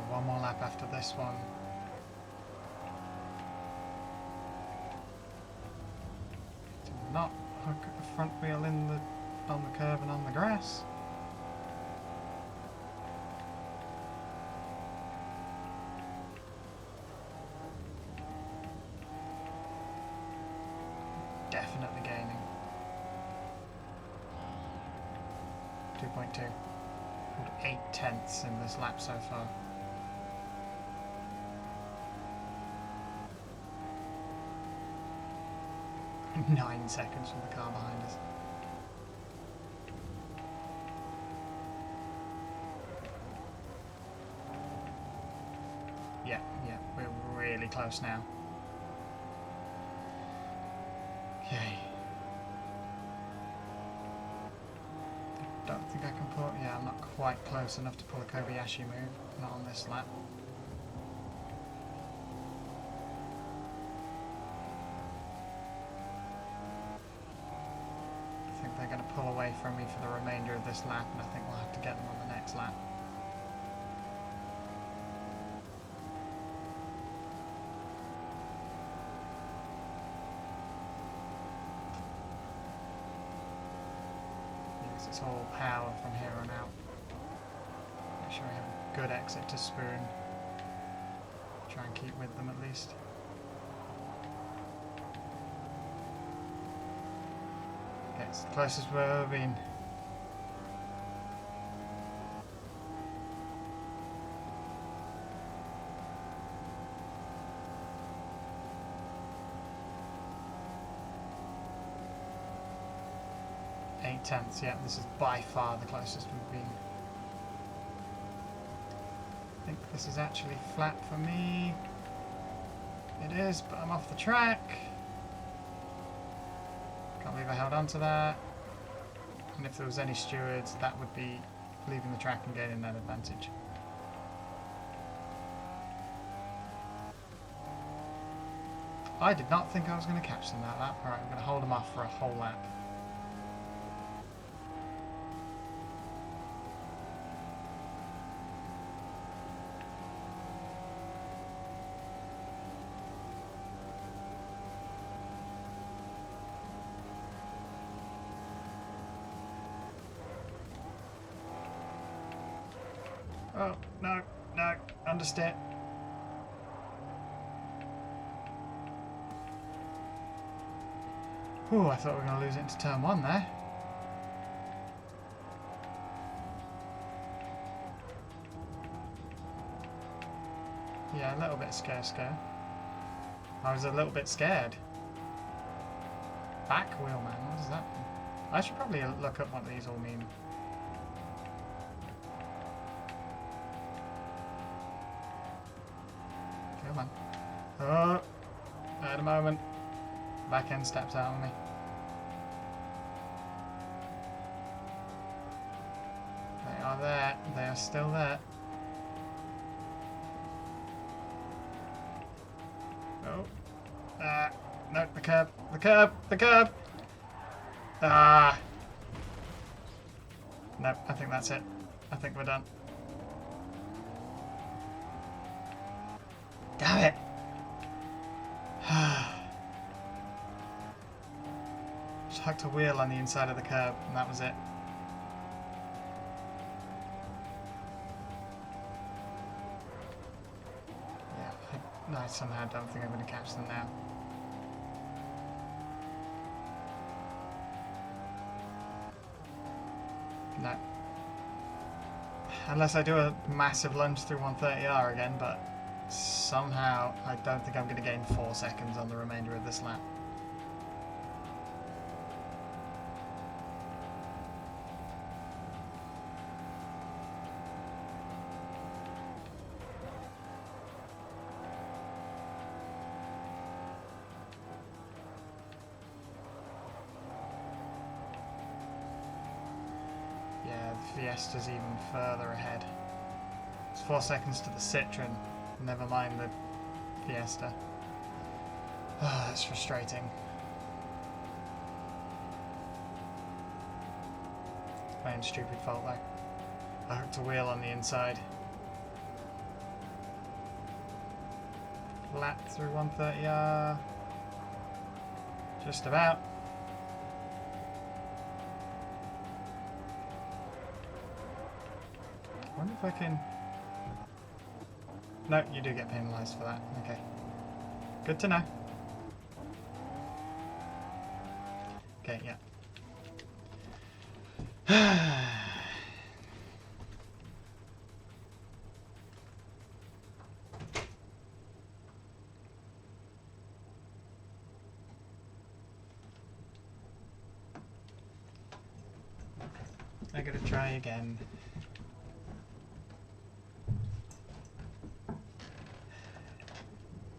One more lap after this one. Do not hook the front wheel on the curb and on the grass. Definitely gaining. 2.2. Pulled 8/10 in this lap so far. 9 seconds from the car behind us. Yeah, we're really close now. Okay. Don't think I can pull. Yeah, I'm not quite close enough to pull a Kobayashi move. Not on this lap. They're going to pull away from me for the remainder of this lap, and I think we'll have to get them on the next lap. Because it's all power from here on out. Make sure we have a good exit to spoon. Try and keep with them at least. It's the closest we've ever been. Eight tenths, yeah, this is by far the closest we've been. I think this is actually flat for me. It is, but I'm off the track. Can't believe I held on to that. And if there was any stewards, that would be leaving the track and gaining that advantage. I did not think I was going to catch them that lap. Alright, I'm going to hold them off for a whole lap. Oh, no, no, understeer. Ooh, I thought we were going to lose it into turn 1 there. Yeah, a little bit scared. I was a little bit scared. Back wheel, man, what does that mean? I should probably look up what these all mean. Come on. Oh, at a moment. Back end steps out on me. They are there. They are still there. Oh. No, the curb. The curb. The curb. Ah. Nope, I think that's it. I think we're done. Damn it. Just hucked a wheel on the inside of the curb, and that was it. Yeah, I somehow don't think I'm going to catch them now. No. Unless I do a massive lunge through 130R again, but somehow I don't think I'm going to gain 4 seconds on the remainder of this lap. Yeah, the Fiesta's even further ahead. It's 4 seconds to the Citroen, never mind the Fiesta. Oh, that's frustrating. It's my own stupid fault though. I hooked a wheel on the inside. Flat through 130R. Just about. I wonder if I can... No, you do get penalised for that. Okay. Good to know. Okay, yeah. I gotta try again.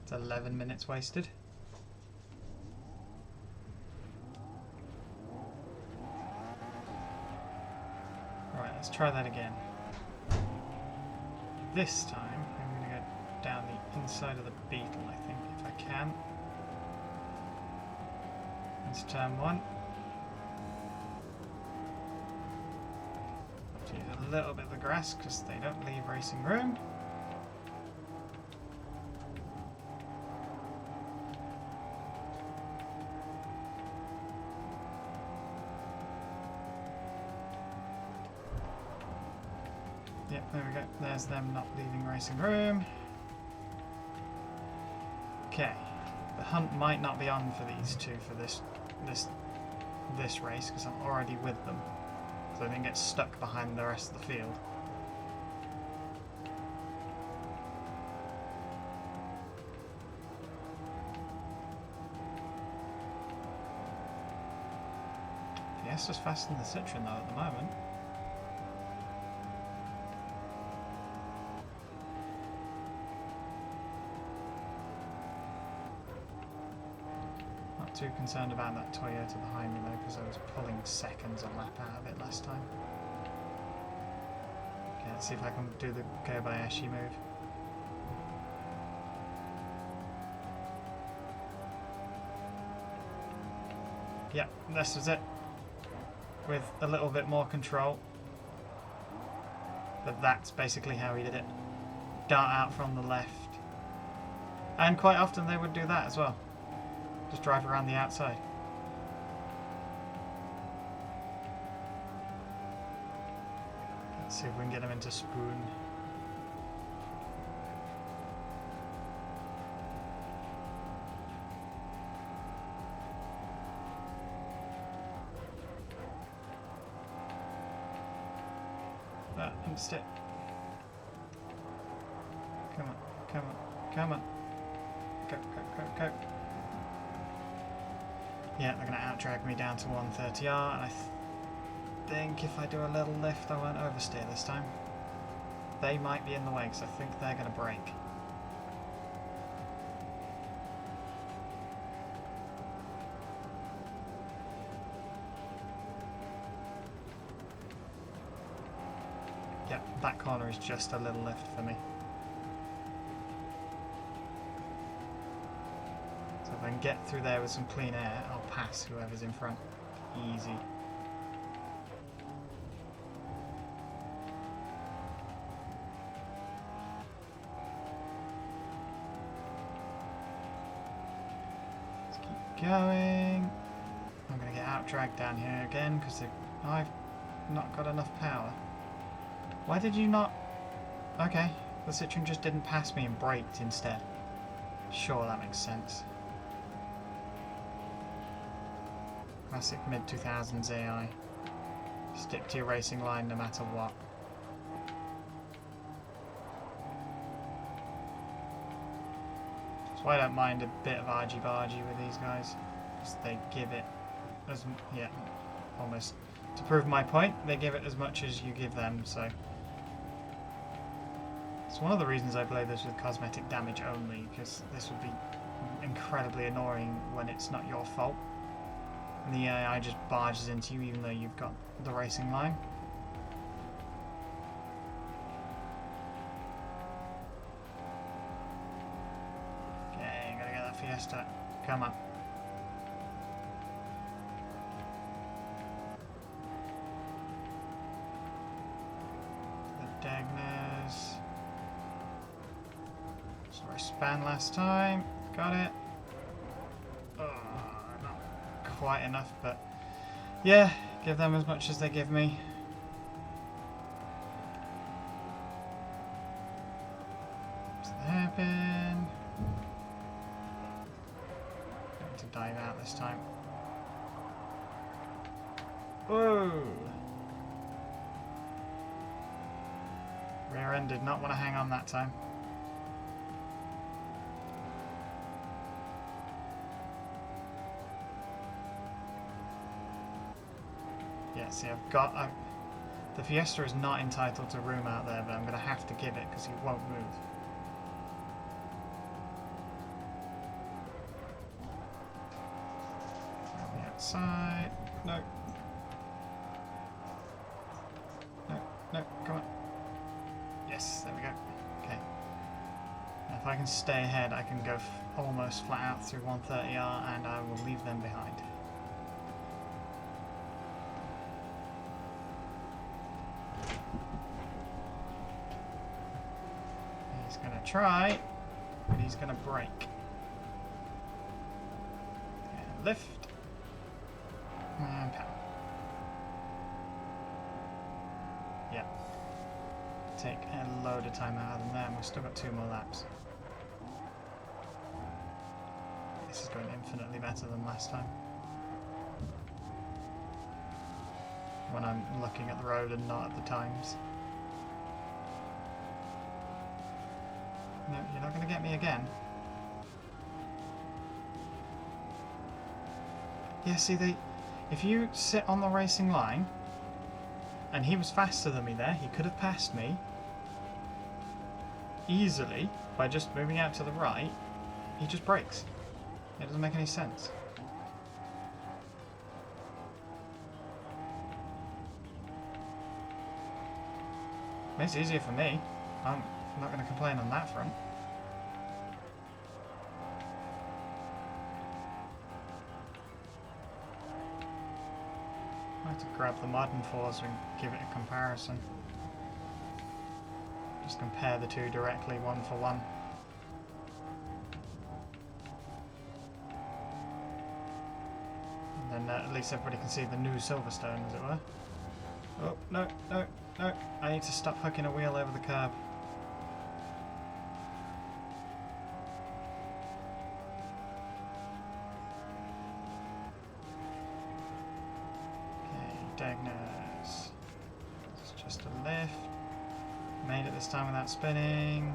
It's 11 minutes wasted. Right, let's try that again. This time, I'm going to go down the inside of the Beetle, I think, if I can. Into turn 1. Use a little bit of the grass because they don't leave racing room. Yep, there we go. There's them not leaving racing room. Okay, the hunt might not be on for these two for this race because I'm already with them, so they didn't get stuck behind the rest of the field. Fiesta's faster than the Citroen though at the moment. too concerned about that Toyota behind me though, because I was pulling seconds a lap out of it last time. Okay, let's see if I can do the Kobayashi move. Yep, this was it. With a little bit more control. But that's basically how he did it. Dart out from the left. And quite often they would do that as well. Just drive around the outside. Let's see if we can get him into spoon. And stick. Come on, come on, come on. Go, go, go, go. Yeah, they're going to out-drag me down to 130R, and I think if I do a little lift I won't oversteer this time. They might be in the way, because I think they're going to brake. Yep, that corner is just a little lift for me. So if I can get through there with some clean air, I'll pass whoever's in front. Easy. Let's keep going. I'm going to get out-dragged down here again because I've not got enough power. Why did you not... Okay, the Citroen just didn't pass me and braked instead. Sure, that makes sense. Classic mid-2000s AI. Stick to your racing line no matter what. That's why I don't mind a bit of argy-bargy with these guys. Because they give it as... yeah, almost. To prove my point, they give it as much as you give them, so... It's one of the reasons I play this with cosmetic damage only, because this would be incredibly annoying when it's not your fault. And the AI just barges into you even though you've got the racing line. Okay, gotta get that Fiesta. Come on. The Dagners. Sorry, span last time. Got it. Quite enough, but yeah, give them as much as they give me. What's that happen? Going to dive out this time. Whoa! Rear end did not want to hang on that time. Yeah, see, I've got... the Fiesta is not entitled to room out there, but I'm going to have to give it because he won't move. On the outside. No. No, no, come on. Yes, there we go. Okay. Now if I can stay ahead, I can go almost flat out through 130R and I will leave them behind. Try, but he's going to brake. And lift. And power. Yeah. Take a load of time out of them there, and we've still got 2 more laps. This is going infinitely better than last time. When I'm looking at the road and not at the times. No, you're not going to get me again. Yeah, see, if you sit on the racing line, and he was faster than me there, he could have passed me easily by just moving out to the right. He just brakes. It doesn't make any sense. Makes it easier for me. I'm not going to complain on that front. I have to grab the modern Forza and give it a comparison. Just compare the two directly, one for one. And then at least everybody can see the new Silverstone, as it were. Oh, no, no, no. I need to stop hooking a wheel over the curb. Dagners. It's just a lift. Made it this time without spinning.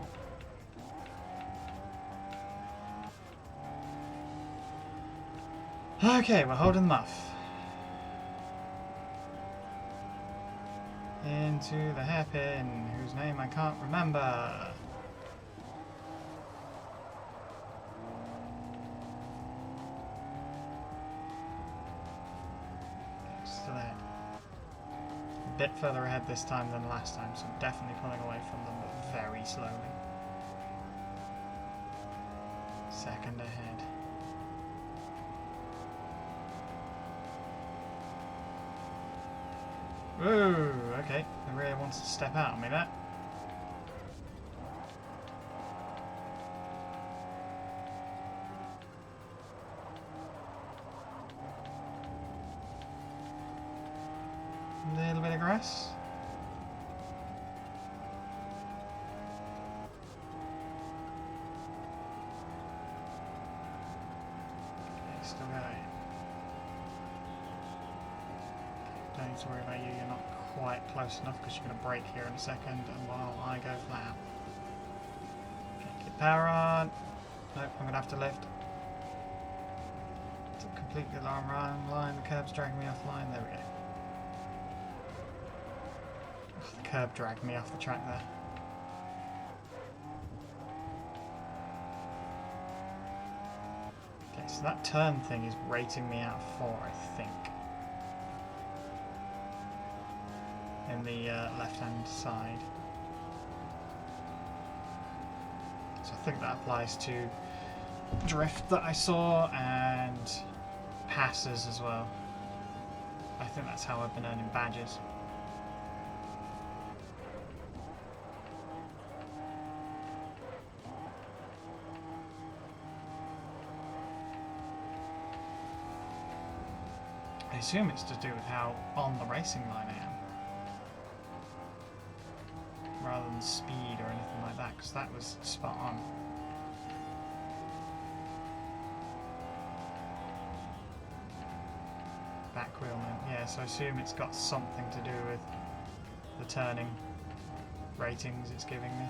Okay, we're holding them off. Into the hairpin, whose name I can't remember. Still ahead. A bit further ahead this time than last time, so definitely pulling away from them, but very slowly. Second ahead. Whoa, okay, the rear wants to step out on me there. A little bit of grass. Okay, still going. Don't need to worry about you, you're not quite close enough because you're going to brake here in a second and while I go flat. Okay, keep power on. Nope, I'm going to have to lift. To complete the alarm line, the curb's dragging me offline. There we go. Ugh, the curb dragged me off the track there. Okay, so that turn thing is rating me out of 4, I think. In the left-hand side. So I think that applies to drift that I saw and passes as well. I think that's how I've been earning badges. I assume it's to do with how on the racing line I am, rather than speed or anything like that, because that was spot on. Back wheel movement, yeah, so I assume it's got something to do with the turning ratings it's giving me.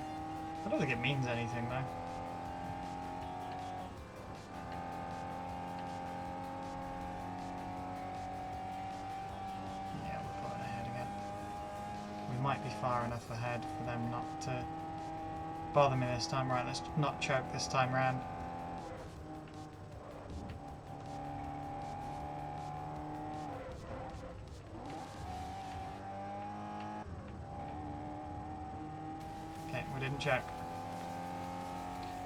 I don't think it means anything though. Might be far enough ahead for them not to bother me this time. Right, let's not choke this time round. Okay, we didn't choke.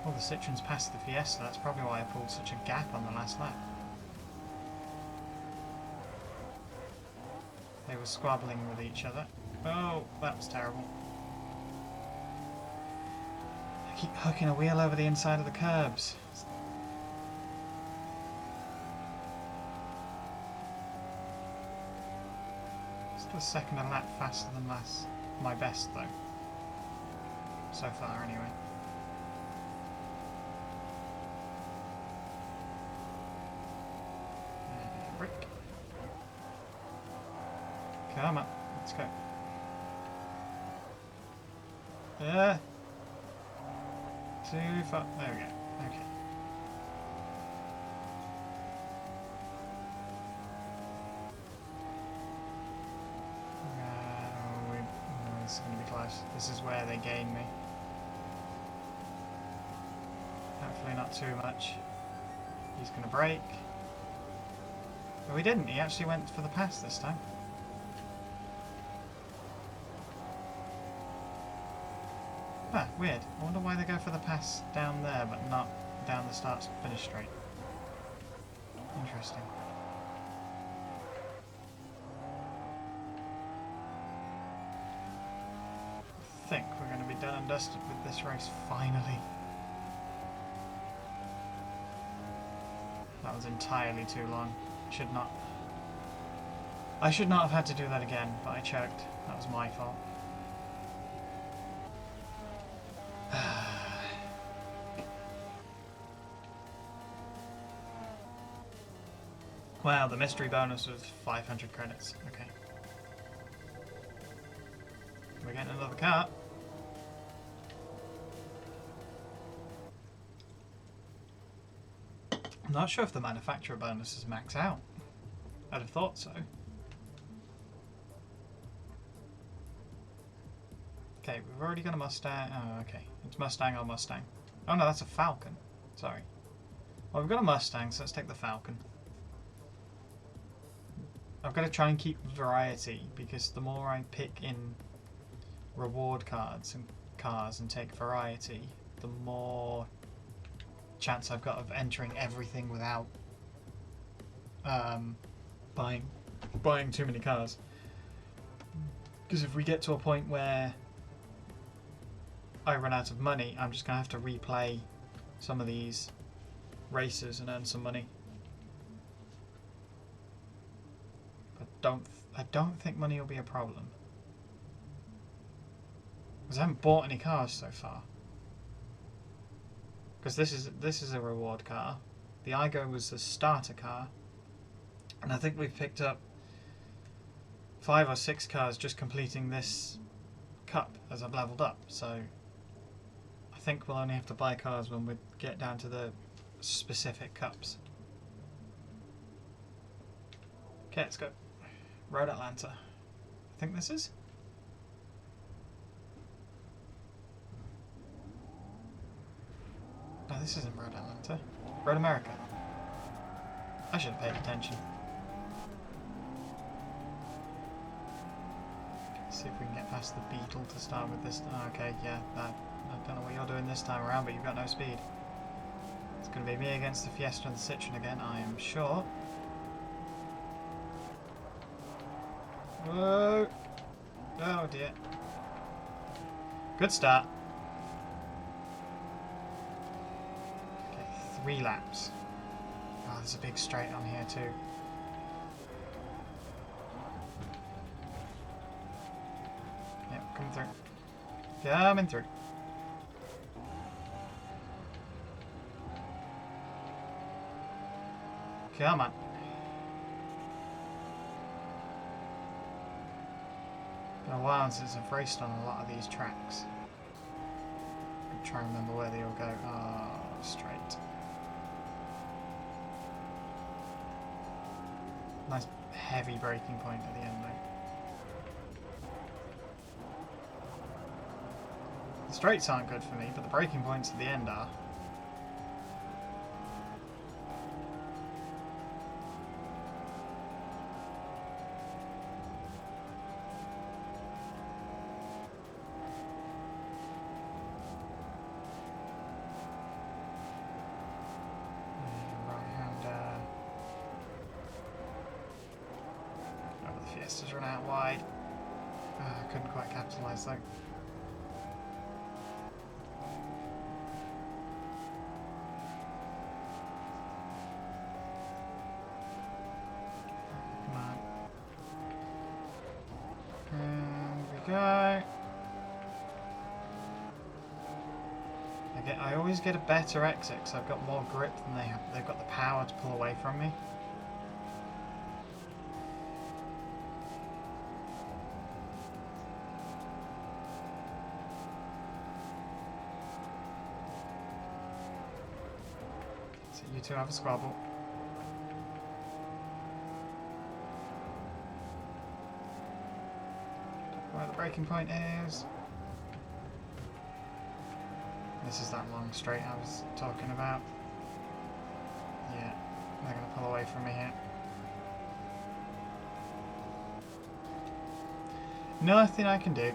Oh, the Citroen's passed the Fiesta. That's probably why I pulled such a gap on the last lap. They were squabbling with each other. Oh, that was terrible. I keep hooking a wheel over the inside of the curbs. Still a second a lap faster than my best though. So far anyway. Brick. Come on, let's go. Too far. There we go. Okay. This is going to be close. This is where they gain me. Hopefully not too much. He's going to brake. But we didn't. He actually went for the pass this time. Ah, weird. I wonder why they go for the pass down there, but not down the start-finish straight. Interesting. I think we're going to be done and dusted with this race, finally. That was entirely too long. I should not have had to do that again, but I choked. That was my fault. Wow, the mystery bonus was 500 credits. Okay. We're getting another car. I'm not sure if the manufacturer bonuses max out. I'd have thought so. Okay, we've already got a Mustang. Oh, okay. It's Mustang or Mustang. Oh no, that's a Falcon. Sorry. Well, we've got a Mustang, so let's take the Falcon. I've got to try and keep variety, because the more I pick in reward cards and cars and take variety, the more chance I've got of entering everything without buying too many cars. Because if we get to a point where I run out of money, I'm just going to have to replay some of these races and earn some money. I don't think money will be a problem, because I haven't bought any cars so far. Because this is a reward car. The Igo was a starter car, and I think we've picked up 5 or 6 cars just completing this cup as I've leveled up. So I think we'll only have to buy cars when we get down to the specific cups. Okay, let's go. Road Atlanta. I think this is. No, this isn't Road Atlanta. Road America. I should have paid attention. See if we can get past the Beetle to start with this. Oh, okay, yeah, I don't know what you're doing this time around, but you've got no speed. It's going to be me against the Fiesta and the Citroen again, I am sure. Whoa! Oh dear. Good start. Okay, 3 laps. Oh, there's a big straight on here too. Yep, coming through. Coming through. Come on. Been a while since I've raced on a lot of these tracks. I'm trying to remember where they all go. Oh, straight. Nice heavy braking point at the end though. The straights aren't good for me, but the braking points at the end are. Fiesta's run out wide. I couldn't quite capitalise though. Come on. And we go. I always get a better exit because I've got more grip than they have. They've got the power to pull away from me. You two have a squabble. Where the braking point is. This is that long straight I was talking about. Yeah, they're going to pull away from me here. Nothing I can do.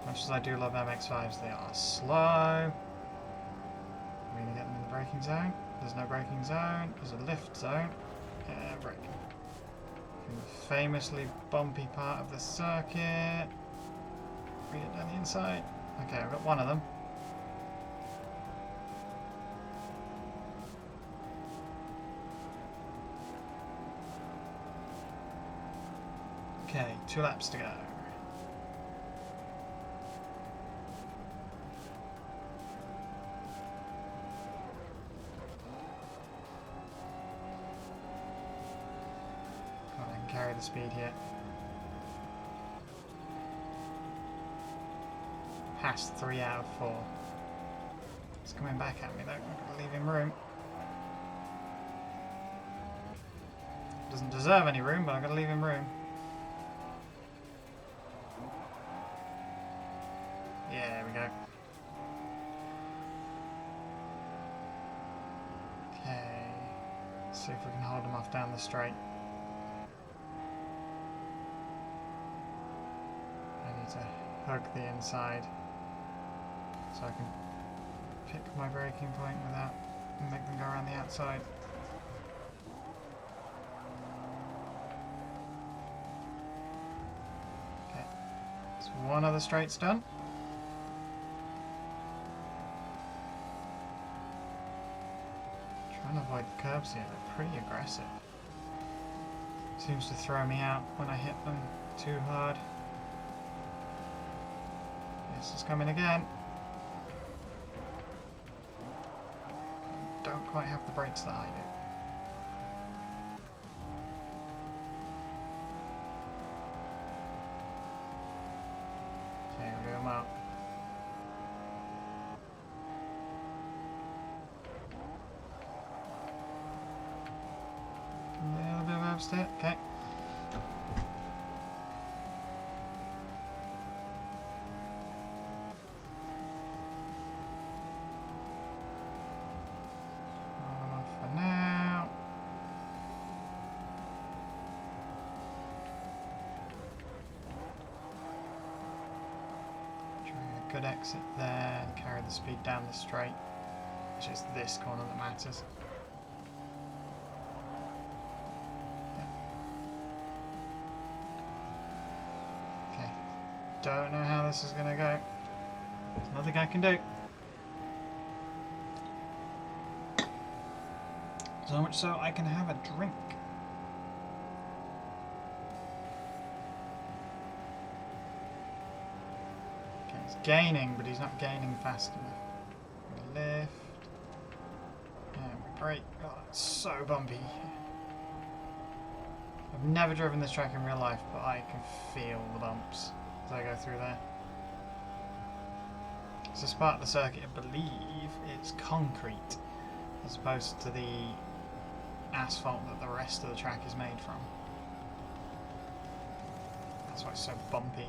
Much as I do love MX-5s, they are slow. Are we going to get them in the braking zone? There's no braking zone. There's a lift zone. Yeah, braking. In the famously bumpy part of the circuit. Bring it down the inside. Okay, I've got one of them. Okay, 2 laps to go. I can carry the speed here. Past 3 out of 4. It's coming back at me though. I've got to leave him room. Doesn't deserve any room, but I've got to leave him room. Yeah, there we go. Okay. Let's see if we can hold him off down the straight. I need to hug the inside so I can pick my braking point without make them go around the outside. Okay, so one of the straights done. Trying to avoid the curbs here, they're pretty aggressive. Seems to throw me out when I hit them too hard. This is coming again. Don't quite have the brakes that I do. Okay, we'll do them up. A little bit of oversteer, okay. Good exit there, and carry the speed down the straight, which is this corner that matters. Yep. Okay, don't know how this is going to go. There's nothing I can do. So much so I can have a drink. Gaining, but he's not gaining fast enough. Lift. And we brake. Oh, it's so bumpy. I've never driven this track in real life, but I can feel the bumps as I go through there. So this part of the circuit, I believe, it's concrete as opposed to the asphalt that the rest of the track is made from. That's why it's so bumpy.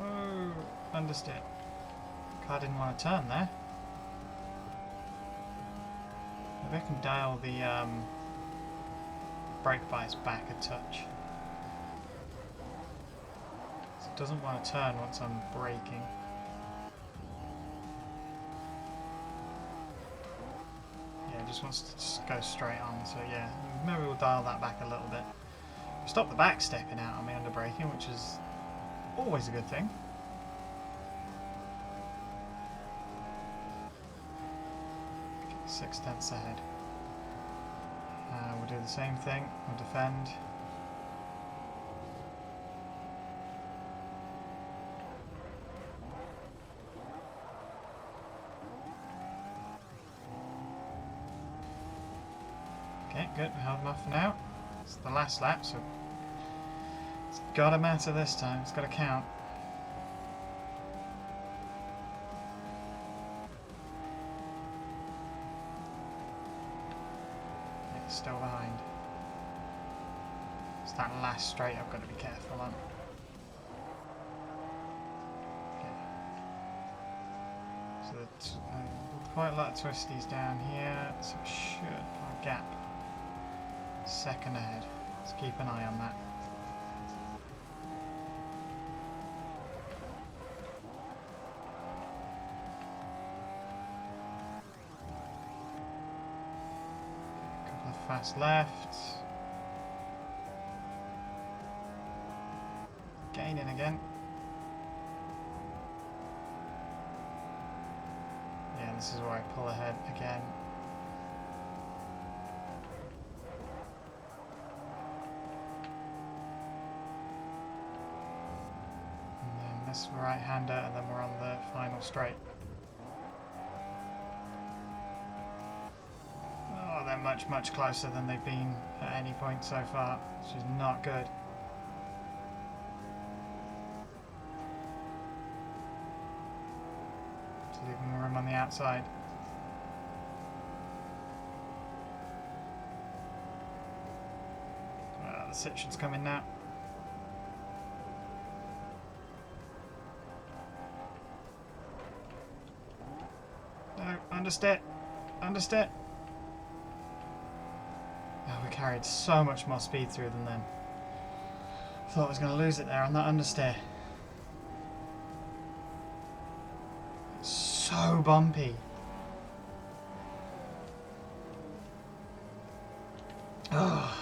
Oh, understood. Car didn't want to turn there. Maybe I can dial the brake bias back a touch. So it doesn't want to turn once I'm braking. Yeah, it just wants to just go straight on. So yeah, maybe we'll dial that back a little bit. Stop the back stepping out on me under braking, which is always a good thing. Okay, 6/10 ahead. We'll do the same thing. We'll defend. Okay, good. We held them off for now. It's the last lap, so it's gotta matter this time. It's gotta count. It's still behind. It's that last straight I've got to be careful on. Okay. So quite a lot of twisties down here, so it should have a gap. Second ahead. Let's keep an eye on that. fast left. Gaining again. Yeah, this is where I pull ahead again. And then this right-hander, and then we're on the final straight. Oh, they're much, much closer than they've been at any point so far, which is not good. Leaving room on the outside. The section's coming now. No, understeer. Understeer. Oh, we carried so much more speed through them then. Thought I was going to lose it there on that understeer. So bumpy. Oh.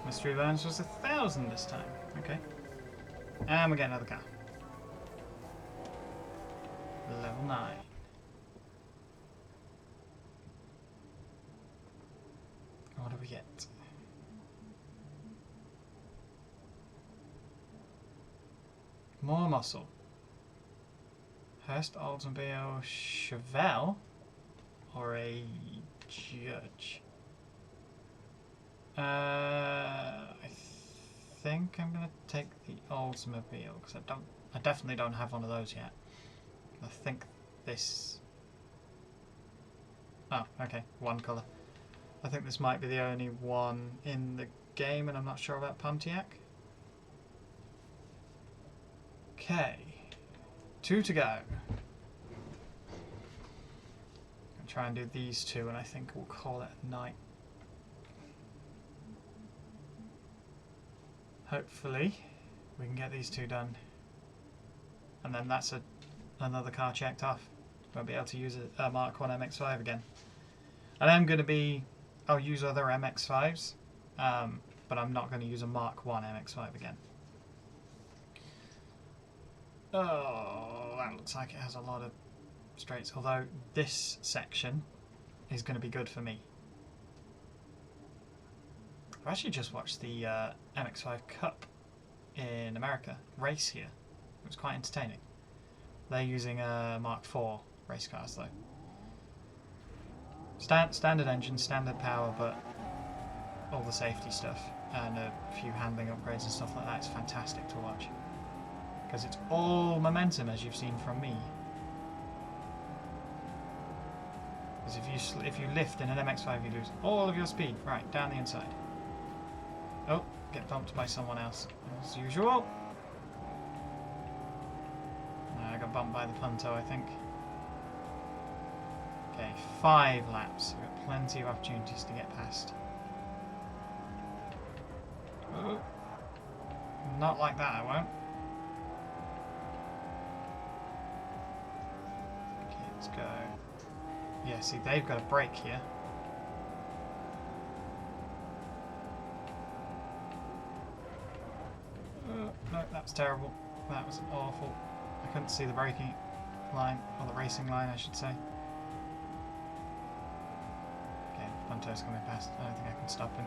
Mystery Bones was 1,000 this time. Okay. And we get another car. Level 9. What do we get? More muscle. Hurst Oldsmobile Chevelle or a Judge? I think I'm gonna take the Oldsmobile because I definitely don't have one of those yet. I think this. Oh, okay, one colour. I think this might be the only one in the game, and I'm not sure about Pontiac. Okay. 2 to go. I'll try and do these 2 and I think we'll call it a night. Hopefully we can get these 2 done. And then that's another car checked off. Won't be able to use a Mark 1 MX-5 again. And I'm going to be... I'll use other MX-5s, but I'm not going to use a Mark 1 MX-5 again. Oh, that looks like it has a lot of straights, although this section is going to be good for me. I've actually just watched the MX-5 Cup in America race here. It was quite entertaining. They're using a Mark 4 race cars though. Standard engine, standard power, but all the safety stuff and a few handling upgrades and stuff like that is fantastic to watch. Because it's all momentum, as you've seen from me. Because if you lift in an MX-5, you lose all of your speed right down the inside. Oh, get bumped by someone else, as usual. I got bumped by the Punto, I think. Okay, 5 laps. We've got plenty of opportunities to get past. Oh, not like that, I won't. Let's go. Yeah, see, they've got a brake here. Oh, no, that was terrible. That was awful. I couldn't see the braking line, or the racing line, I should say. Okay, Punto's coming past. I don't think I can stop him.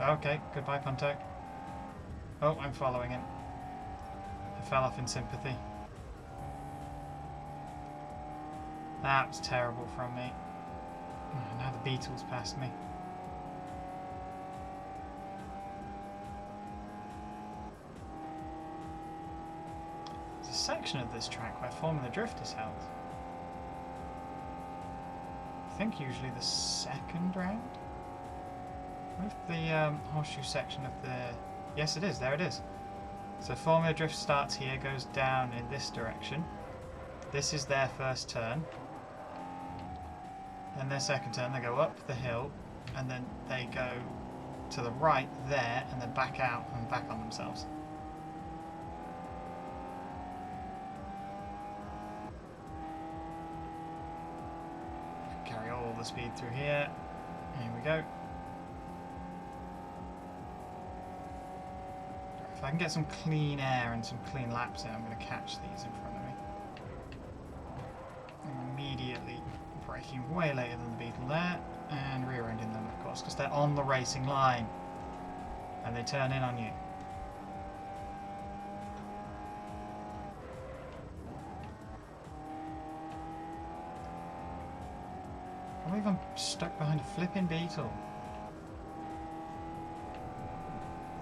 Okay, goodbye Punto. Oh, I'm following him. I fell off in sympathy. That was terrible from me. Oh, now the Beetles passed me. There's a section of this track where Formula Drift is held. I think usually the second round? What if the horseshoe section of the... Yes, it is. There it is. So Formula Drift starts here, goes down in this direction. This is their first turn. Then their second turn, they go up the hill, and then they go to the right there and then back out and back on themselves. Carry all the speed through here. Here we go. If I can get some clean air and some clean laps in, I'm going to catch these in front of me. Immediately braking way later than the Beetle there, and rear-ending them, of course, because they're on the racing line and they turn in on you. I can't believe I'm stuck behind a flipping Beetle.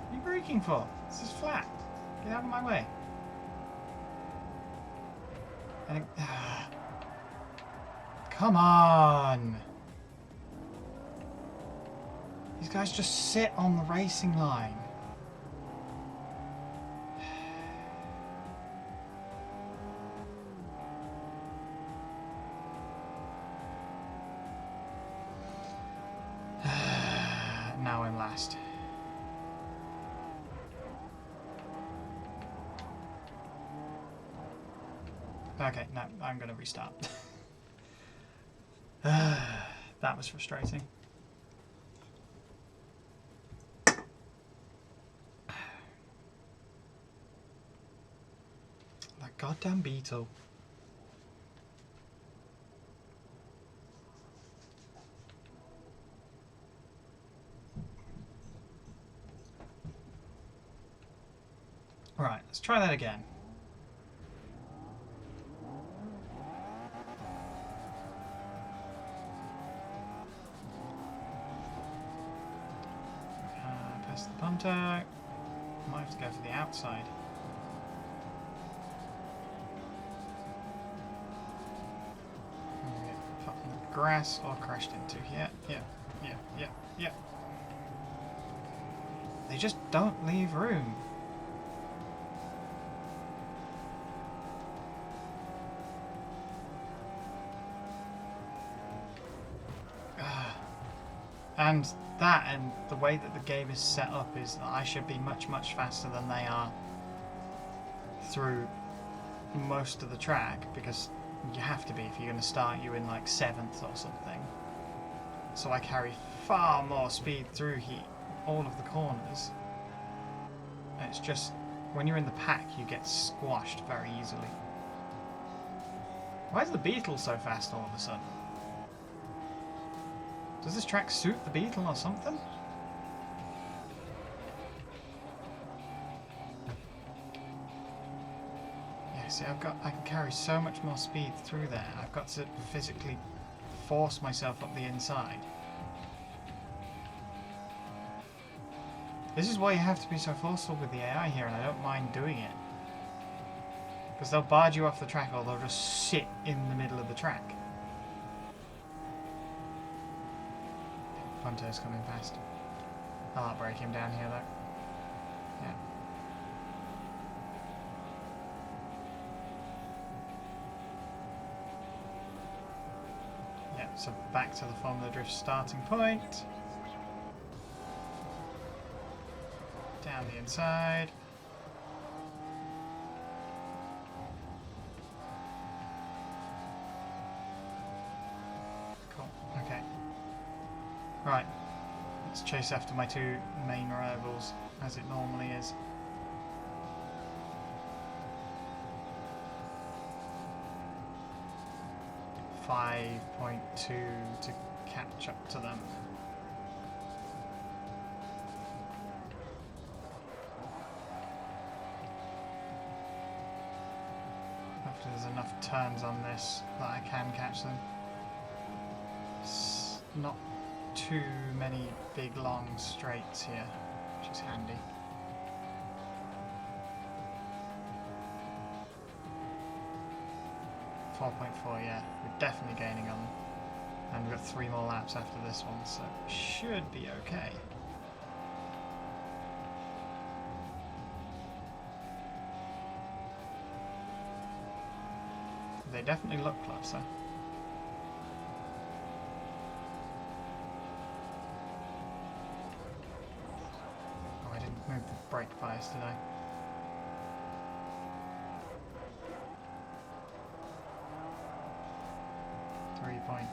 What are you braking for? This is flat. Get out of my way. And come on! These guys just sit on the racing line. Now I'm last. Okay, no, I'm going to restart. That was frustrating. That goddamn Beetle. Right, let's try that again. Press the punter. Might have to go to the outside. Get in the grass or crashed into. Yeah. They just don't leave room. And that, and the way that the game is set up, is that I should be much, much faster than they are through most of the track, because you have to be if you're going to start you in like 7th or something. So I carry far more speed through here, all of the corners. And it's just, when you're in the pack, you get squashed very easily. Why is the Beetle so fast all of a sudden? Does this track suit the Beetle or something? Yeah, see, I can carry so much more speed through there. I've got to physically force myself up the inside. This is why you have to be so forceful with the AI here, and I don't mind doing it. Because they'll barge you off the track, or they'll just sit in the middle of the track. Punter's coming fast. I'll break him down here though. Yeah. Yeah, so back to the Formula Drift starting point. Down the inside. Cool, okay. Right, let's chase after my two main rivals, as it normally is. .2 to catch up to them. Hopefully there's enough turns on this that I can catch them. It's not too many big long straights here, which is handy. .4, yeah, we're definitely gaining on them. And we've got 3 more laps after this one, so it should be okay. They definitely look closer. brake bias, did I?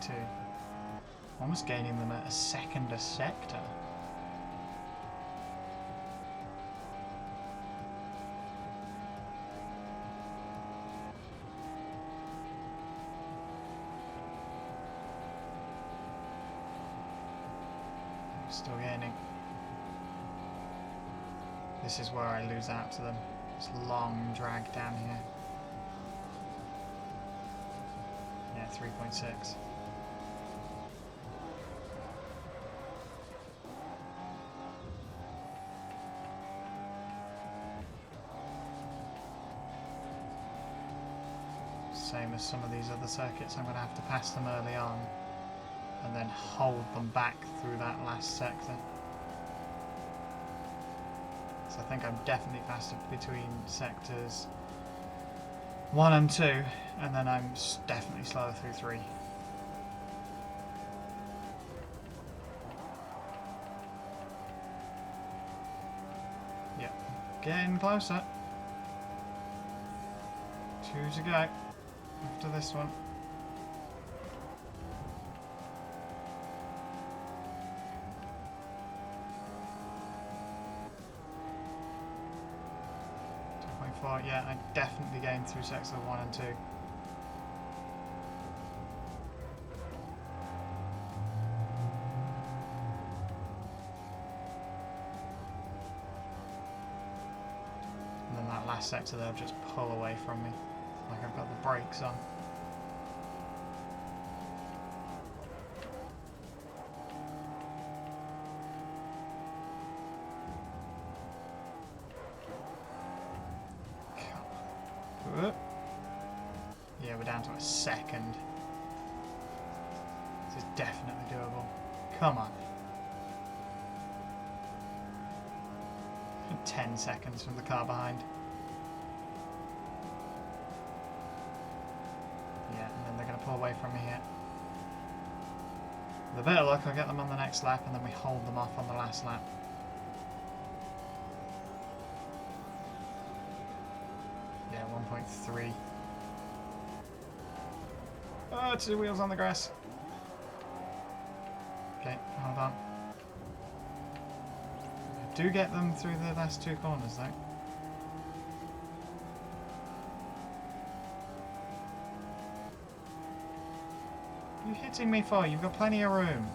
.2. Almost gaining them at a second a sector. Still gaining. This is where I lose out to them. This long drag down here. Yeah, 3.6. Same as some of these other circuits, I'm going to have to pass them early on and then hold them back through that last sector. So I think I'm definitely faster between sectors 1 and 2, and then I'm definitely slower through 3. Yep, getting closer. 2 to go after this one. Yeah, I definitely gained through sector 1 and 2. And then that last sector they'll just pull away from me, like I've got the brakes on. Yeah, we're down to a second. This is definitely doable. Come on. 10 seconds from the car behind. Yeah, and then they're going to pull away from me here. With a bit of luck, I'll get them on the next lap, and then we hold them off on the last lap. Yeah, 1.3. Oh, 2 wheels on the grass. Okay, hold on. I do get them through the last 2 corners though. What are you hitting me for? You've got plenty of room.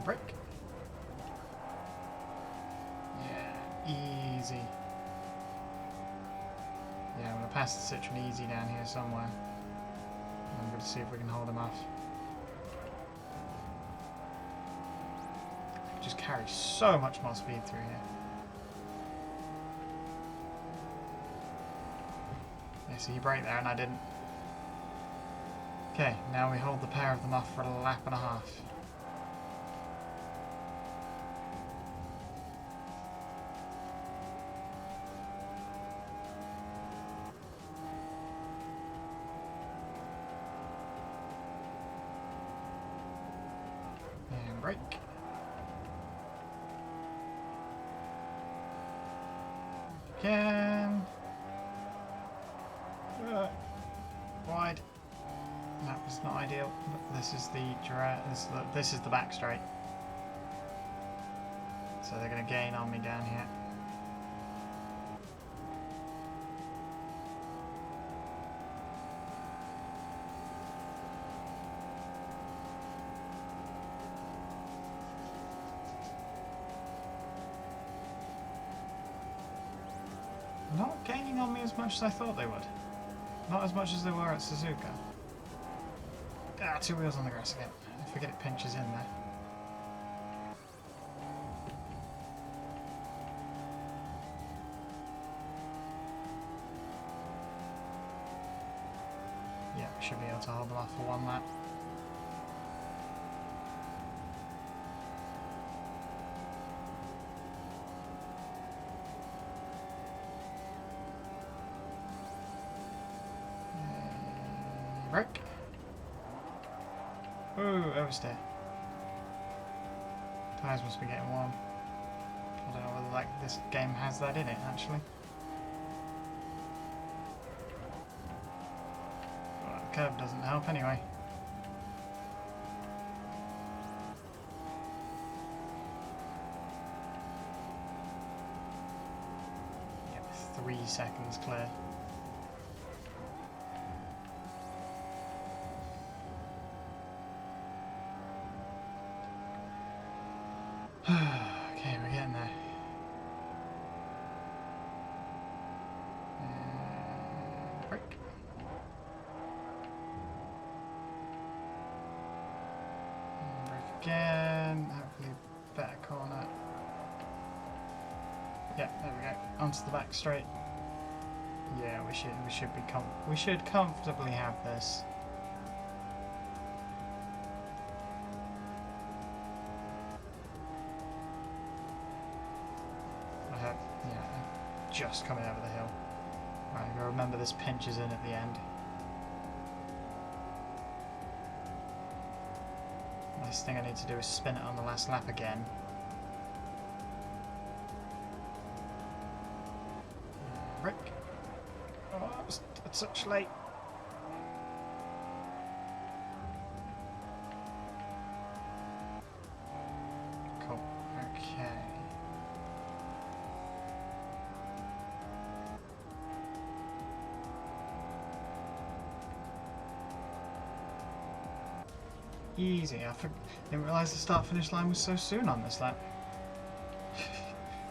Brake. Easy. Yeah, I'm going to pass the Citroen easy down here somewhere. I'm going to see if we can hold him off. Just carry so much more speed through here. Yeah, so you brake there and I didn't. Okay, now we hold the pair of them off for a lap and a half. And brake. Again. Wide. That was not ideal, but this is this is the back straight. So they're going to gain on me down here. Not gaining on me as much as I thought they would. Not as much as they were at Suzuka. Ah, 2 wheels on the grass again. I forget it pinches in there. Yeah, we should be able to hold them off for 1 lap. Frick. Ooh, oversteer. Tyres must be getting warm. I don't know whether this game has that in it, actually. Well, the curb doesn't help anyway. Yep, 3 seconds clear. Okay, we're getting there. Break. Break again. Hopefully, better corner. Yep, there we go. Onto the back straight. Yeah, we should comfortably have this. Just coming over the hill. Right, I remember this pinches in at the end. Last thing I need to do is spin it on the last lap again. Rick. Oh, it's such late. Cool. Okay. Easy. I didn't realise the start-finish line was so soon on this lap.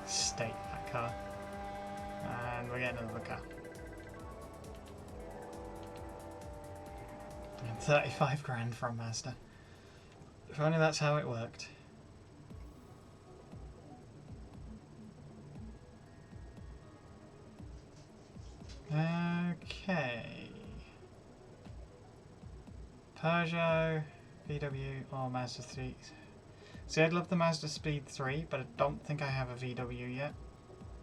State that car. And we're getting another car. And 35 grand from Mazda. If only that's how it worked. Okay. Peugeot, VW or Mazda 3. See, I'd love the Mazda Speed 3, but I don't think I have a VW yet.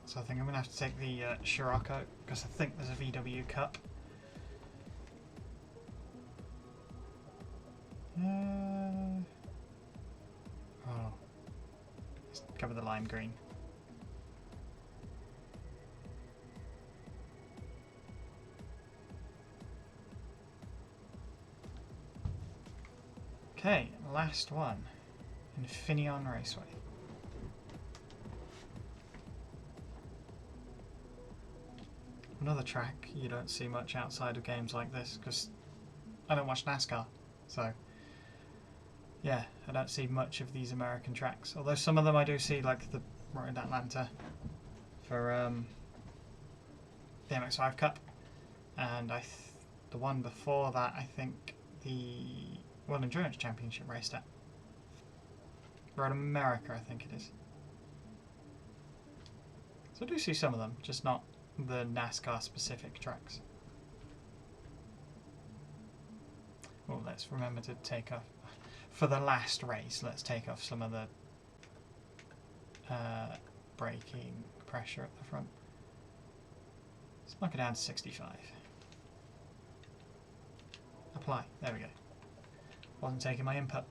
So I think I'm going to have to take the Scirocco, because I think there's a VW Cup. Oh. Let's go with the lime green. Okay, last one. Infineon Raceway. Another track you don't see much outside of games like this, because I don't watch NASCAR. So, yeah, I don't see much of these American tracks. Although some of them I do see, like the Road Atlanta for the MX-5 Cup. And the one before that, I think the World Endurance Championship raced at. Road America, I think it is. So I do see some of them, just not the NASCAR specific tracks. Well, let's remember to take off, for the last race, let's take off some of the braking pressure at the front. Let's knock it down to 65. Apply, there we go. Wasn't taking my input.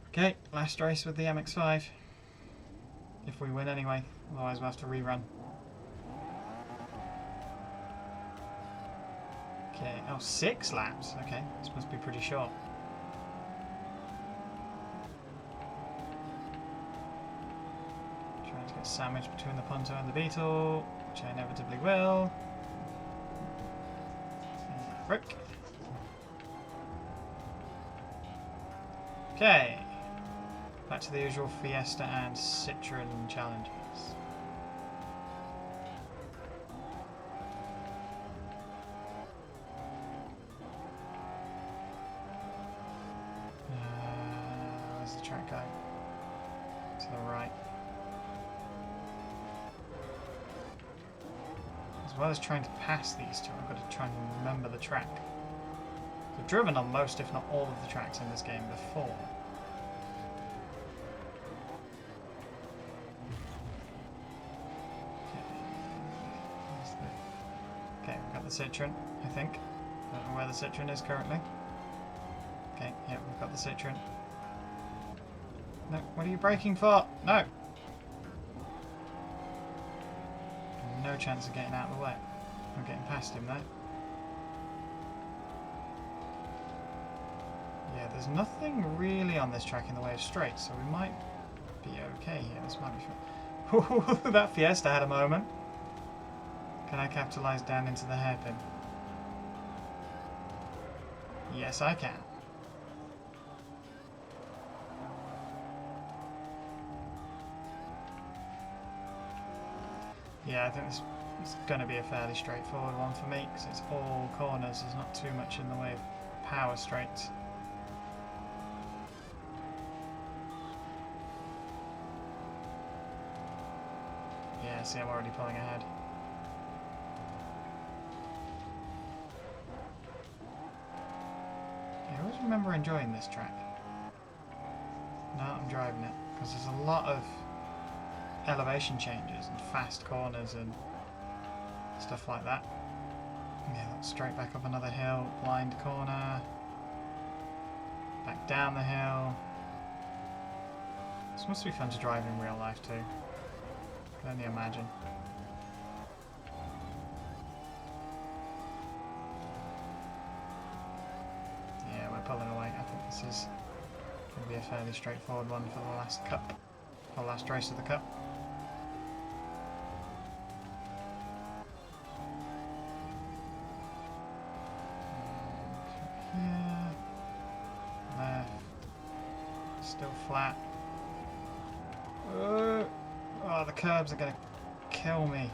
Okay, last race with the MX-5. If we win anyway, otherwise we'll have to rerun. Okay, oh, 6 laps. Okay, this must be pretty short. Trying to get sandwiched between the Punto and the Beetle, which I inevitably will. Frick. Okay. Back to the usual Fiesta and Citroen challenges. Where's the track going? To the right. As well as trying to pass these two, I've got to try and remember the track. I've driven on most, if not all, of the tracks in this game before. Citroen, I think. Don't know where the Citroen is currently. Okay, yeah, we've got the Citroen. No, what are you braking for? No! No chance of getting out of the way. I'm getting past him though. Yeah, there's nothing really on this track in the way of straight, so we might be okay here. This might be fun. That Fiesta had a moment. Can I capitalise down into the hairpin? Yes, I can. Yeah, I think this is going to be a fairly straightforward one for me because it's all corners. There's not too much in the way of power straights. Yeah, see, I'm already pulling ahead. I always remember enjoying this track. Now I'm driving it because there's a lot of elevation changes and fast corners and stuff like that. Yeah, that's straight back up another hill, blind corner, back down the hill. This must be fun to drive in real life too. I can only imagine. Yeah, we're pulling away. I think this is going to be a fairly straightforward one for the last cup, or last race of the cup. Here, left, still flat. Oh, the curbs are going to kill me.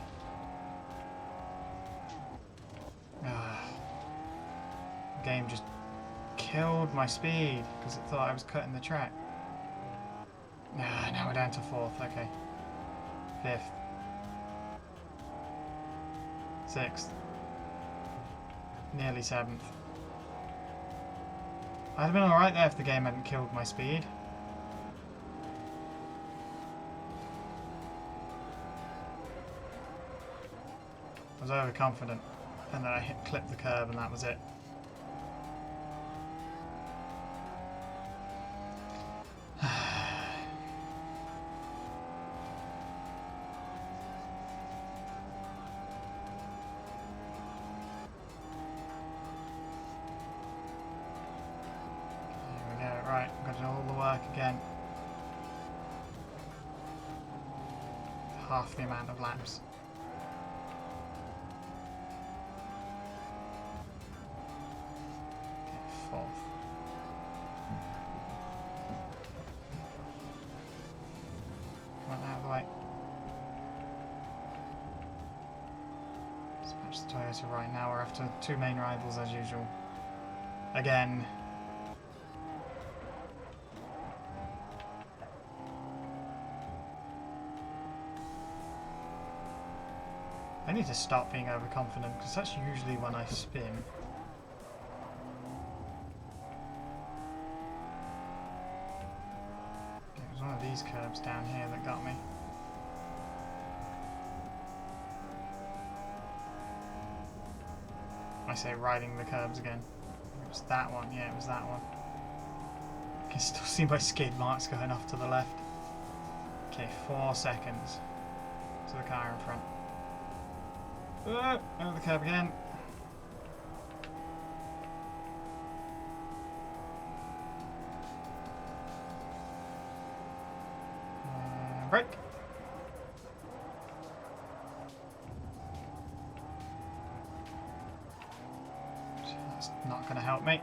The game just killed my speed because it thought I was cutting the track. Now we're down to 4th, okay. 5th. 6th. Nearly 7th. I'd have been alright there if the game hadn't killed my speed. I was overconfident, and then I clipped the curb and that was it. Right, I'm going to do all the work again. Half the amount of laps. Okay, 4th. Went out of the way. Dispatch the Toyota right now. We're after 2 main rivals as usual. Again. I need to stop being overconfident because that's usually when I spin. It was one of these curbs down here that got me. I say riding the curbs again. It was that one, yeah, it was that one. I can still see my skid marks going off to the left. Okay, 4 seconds to the car in front. Over the curb again. Brake. That's not going to help me.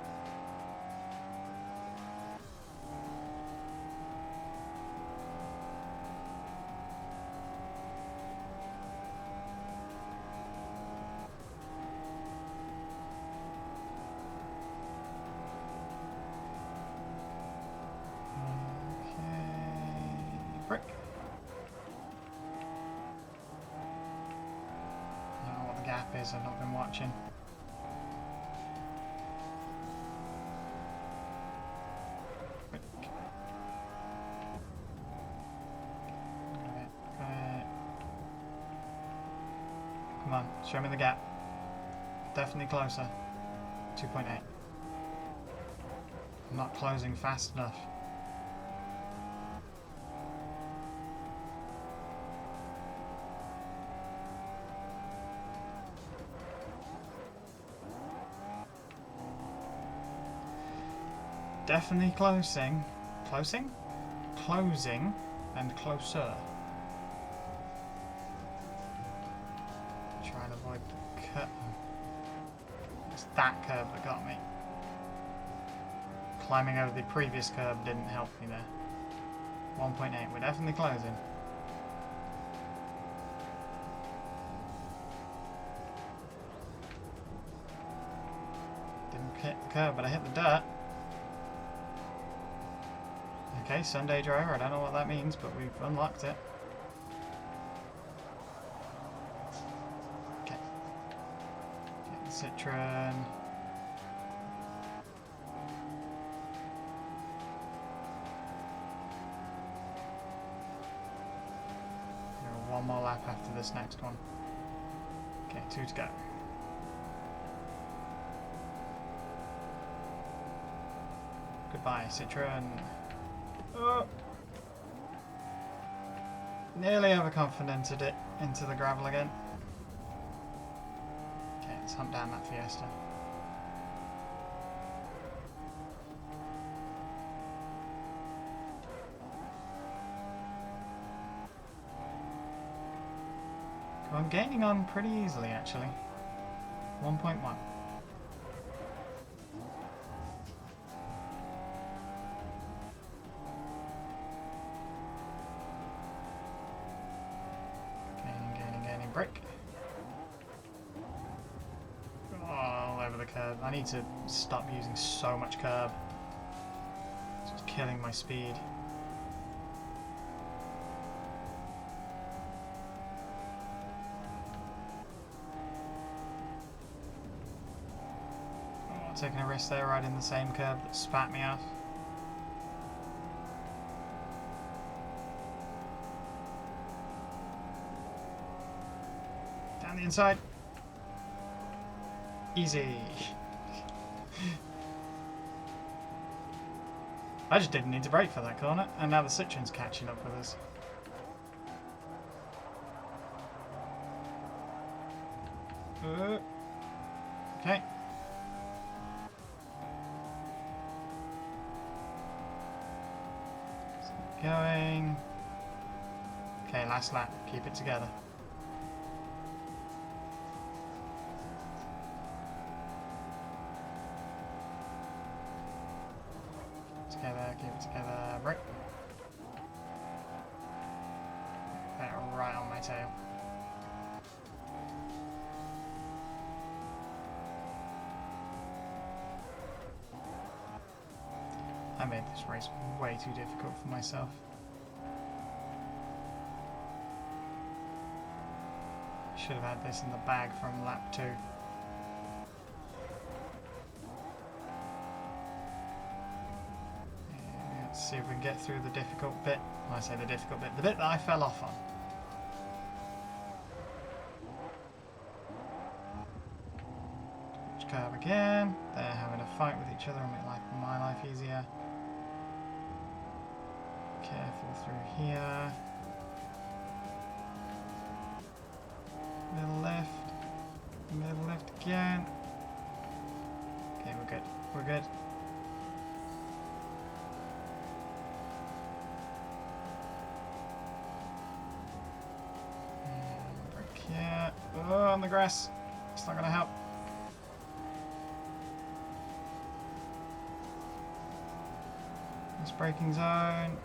Brick. I don't know what the gap is, I've not been watching. Brick. Come on, show me the gap. definitely closer. 2.8. I'm not closing fast enough. Definitely closing. Closing? Closing and closer. Try and avoid the curb. It's that curb that got me. Climbing over the previous curb didn't help me there. 1.8. We're definitely closing. Didn't hit the curb, but I hit the dirt. Okay, Sunday driver, I don't know what that means, but we've unlocked it. Okay. Get the Citroen. One more lap after this next one. Okay, 2 to go. Goodbye, Citroen. Oh. Nearly overconfidented it into the gravel again. Okay, let's hunt down that Fiesta. I'm gaining on pretty easily actually. 1.1. Gaining, brake. Oh, all over the curb. I need to stop using so much curb. It's just killing my speed. Taking a risk there, riding the same curb that spat me off. Down the inside. Easy. I just didn't need to brake for that corner, and now the Citroen's catching up with us. Okay. Going. Okay, last lap. Keep it together. Together, keep it together. Brake. They're right on my tail. I made this race way too difficult for myself. Should have had this in the bag from lap 2. Let's see if we can get through the difficult bit. When I say the difficult bit, the bit that I fell off on. Which curve again? They're having a fight with each other and make my life easier. Careful through here. Middle left again. Okay, we're good. We're good. Brake here. Oh, on the grass. It's not going to help. This braking zone.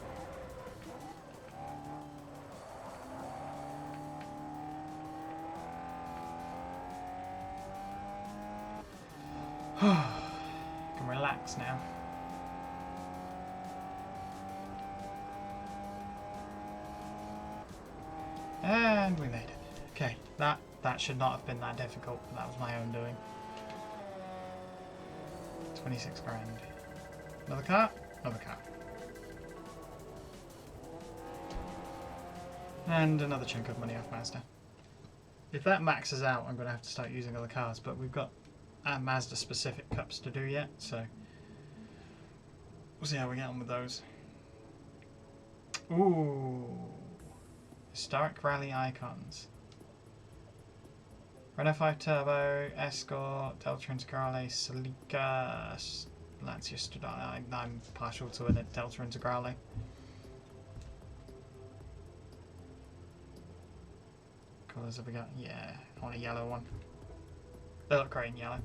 Can relax now. And we made it. Okay, that should not have been that difficult. That was my own doing. 26 grand. Another car? Another car. And another chunk of money off Mazda. If that maxes out, I'm going to have to start using other cars, but we've got Mazda specific cups to do yet, so we'll see how we get on with those. Ooh, historic rally icons. Renault 5 Turbo, Escort, Delta Integrale, Celica, Lancia Stradale. I'm partial to a Delta Integrale. Colours have we got? Yeah, I want a yellow one. They look great in yellow.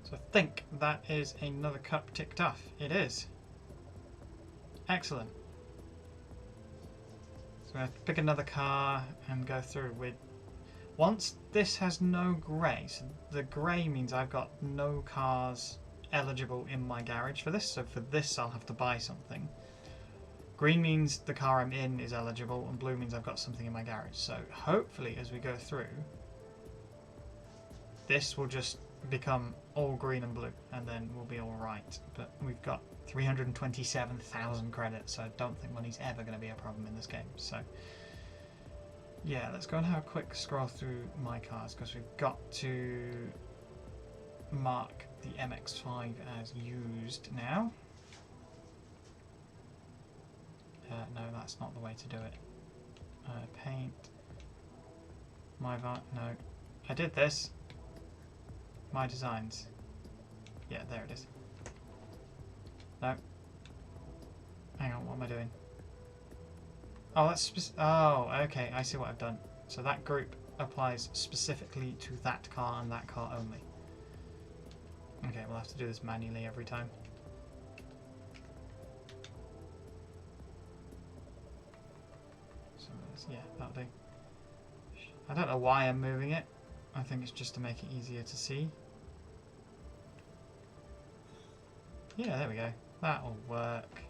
So I think that is another cup ticked off. It is. Excellent. So I'm going to pick another car and go through with... Once this has no grey, so the grey means I've got no cars eligible in my garage for this, so for this I'll have to buy something. Green means the car I'm in is eligible, and blue means I've got something in my garage. So hopefully as we go through, this will just become all green and blue, and then we'll be alright. But we've got 327,000 credits, so I don't think money's ever going to be a problem in this game. So yeah, let's go and have a quick scroll through my cars, because we've got to mark the MX-5 as used now. No, that's not the way to do it. Paint. No, I did this. My designs. Yeah, there it is. No. Hang on, what am I doing? Oh, that's oh, okay, I see what I've done. So that group applies specifically to that car and that car only. Okay, we'll have to do this manually every time. So yeah, that'll do. I don't know why I'm moving it. I think it's just to make it easier to see. Yeah, there we go. That'll work.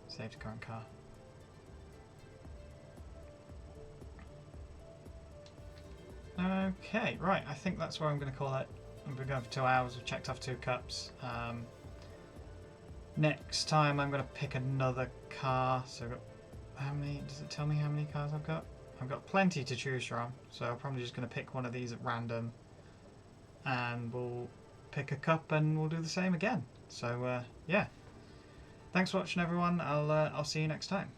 Save to current car. Okay, right, I think that's where I'm going to call it. We've been going for 2 hours, we've checked off 2 cups. Next time I'm going to pick another car. So I've got, how many, does it tell me how many cars I've got? I've got plenty to choose from, so I'm probably just going to pick one of these at random. And we'll pick a cup and we'll do the same again. So yeah, thanks for watching everyone. I'll see you next time.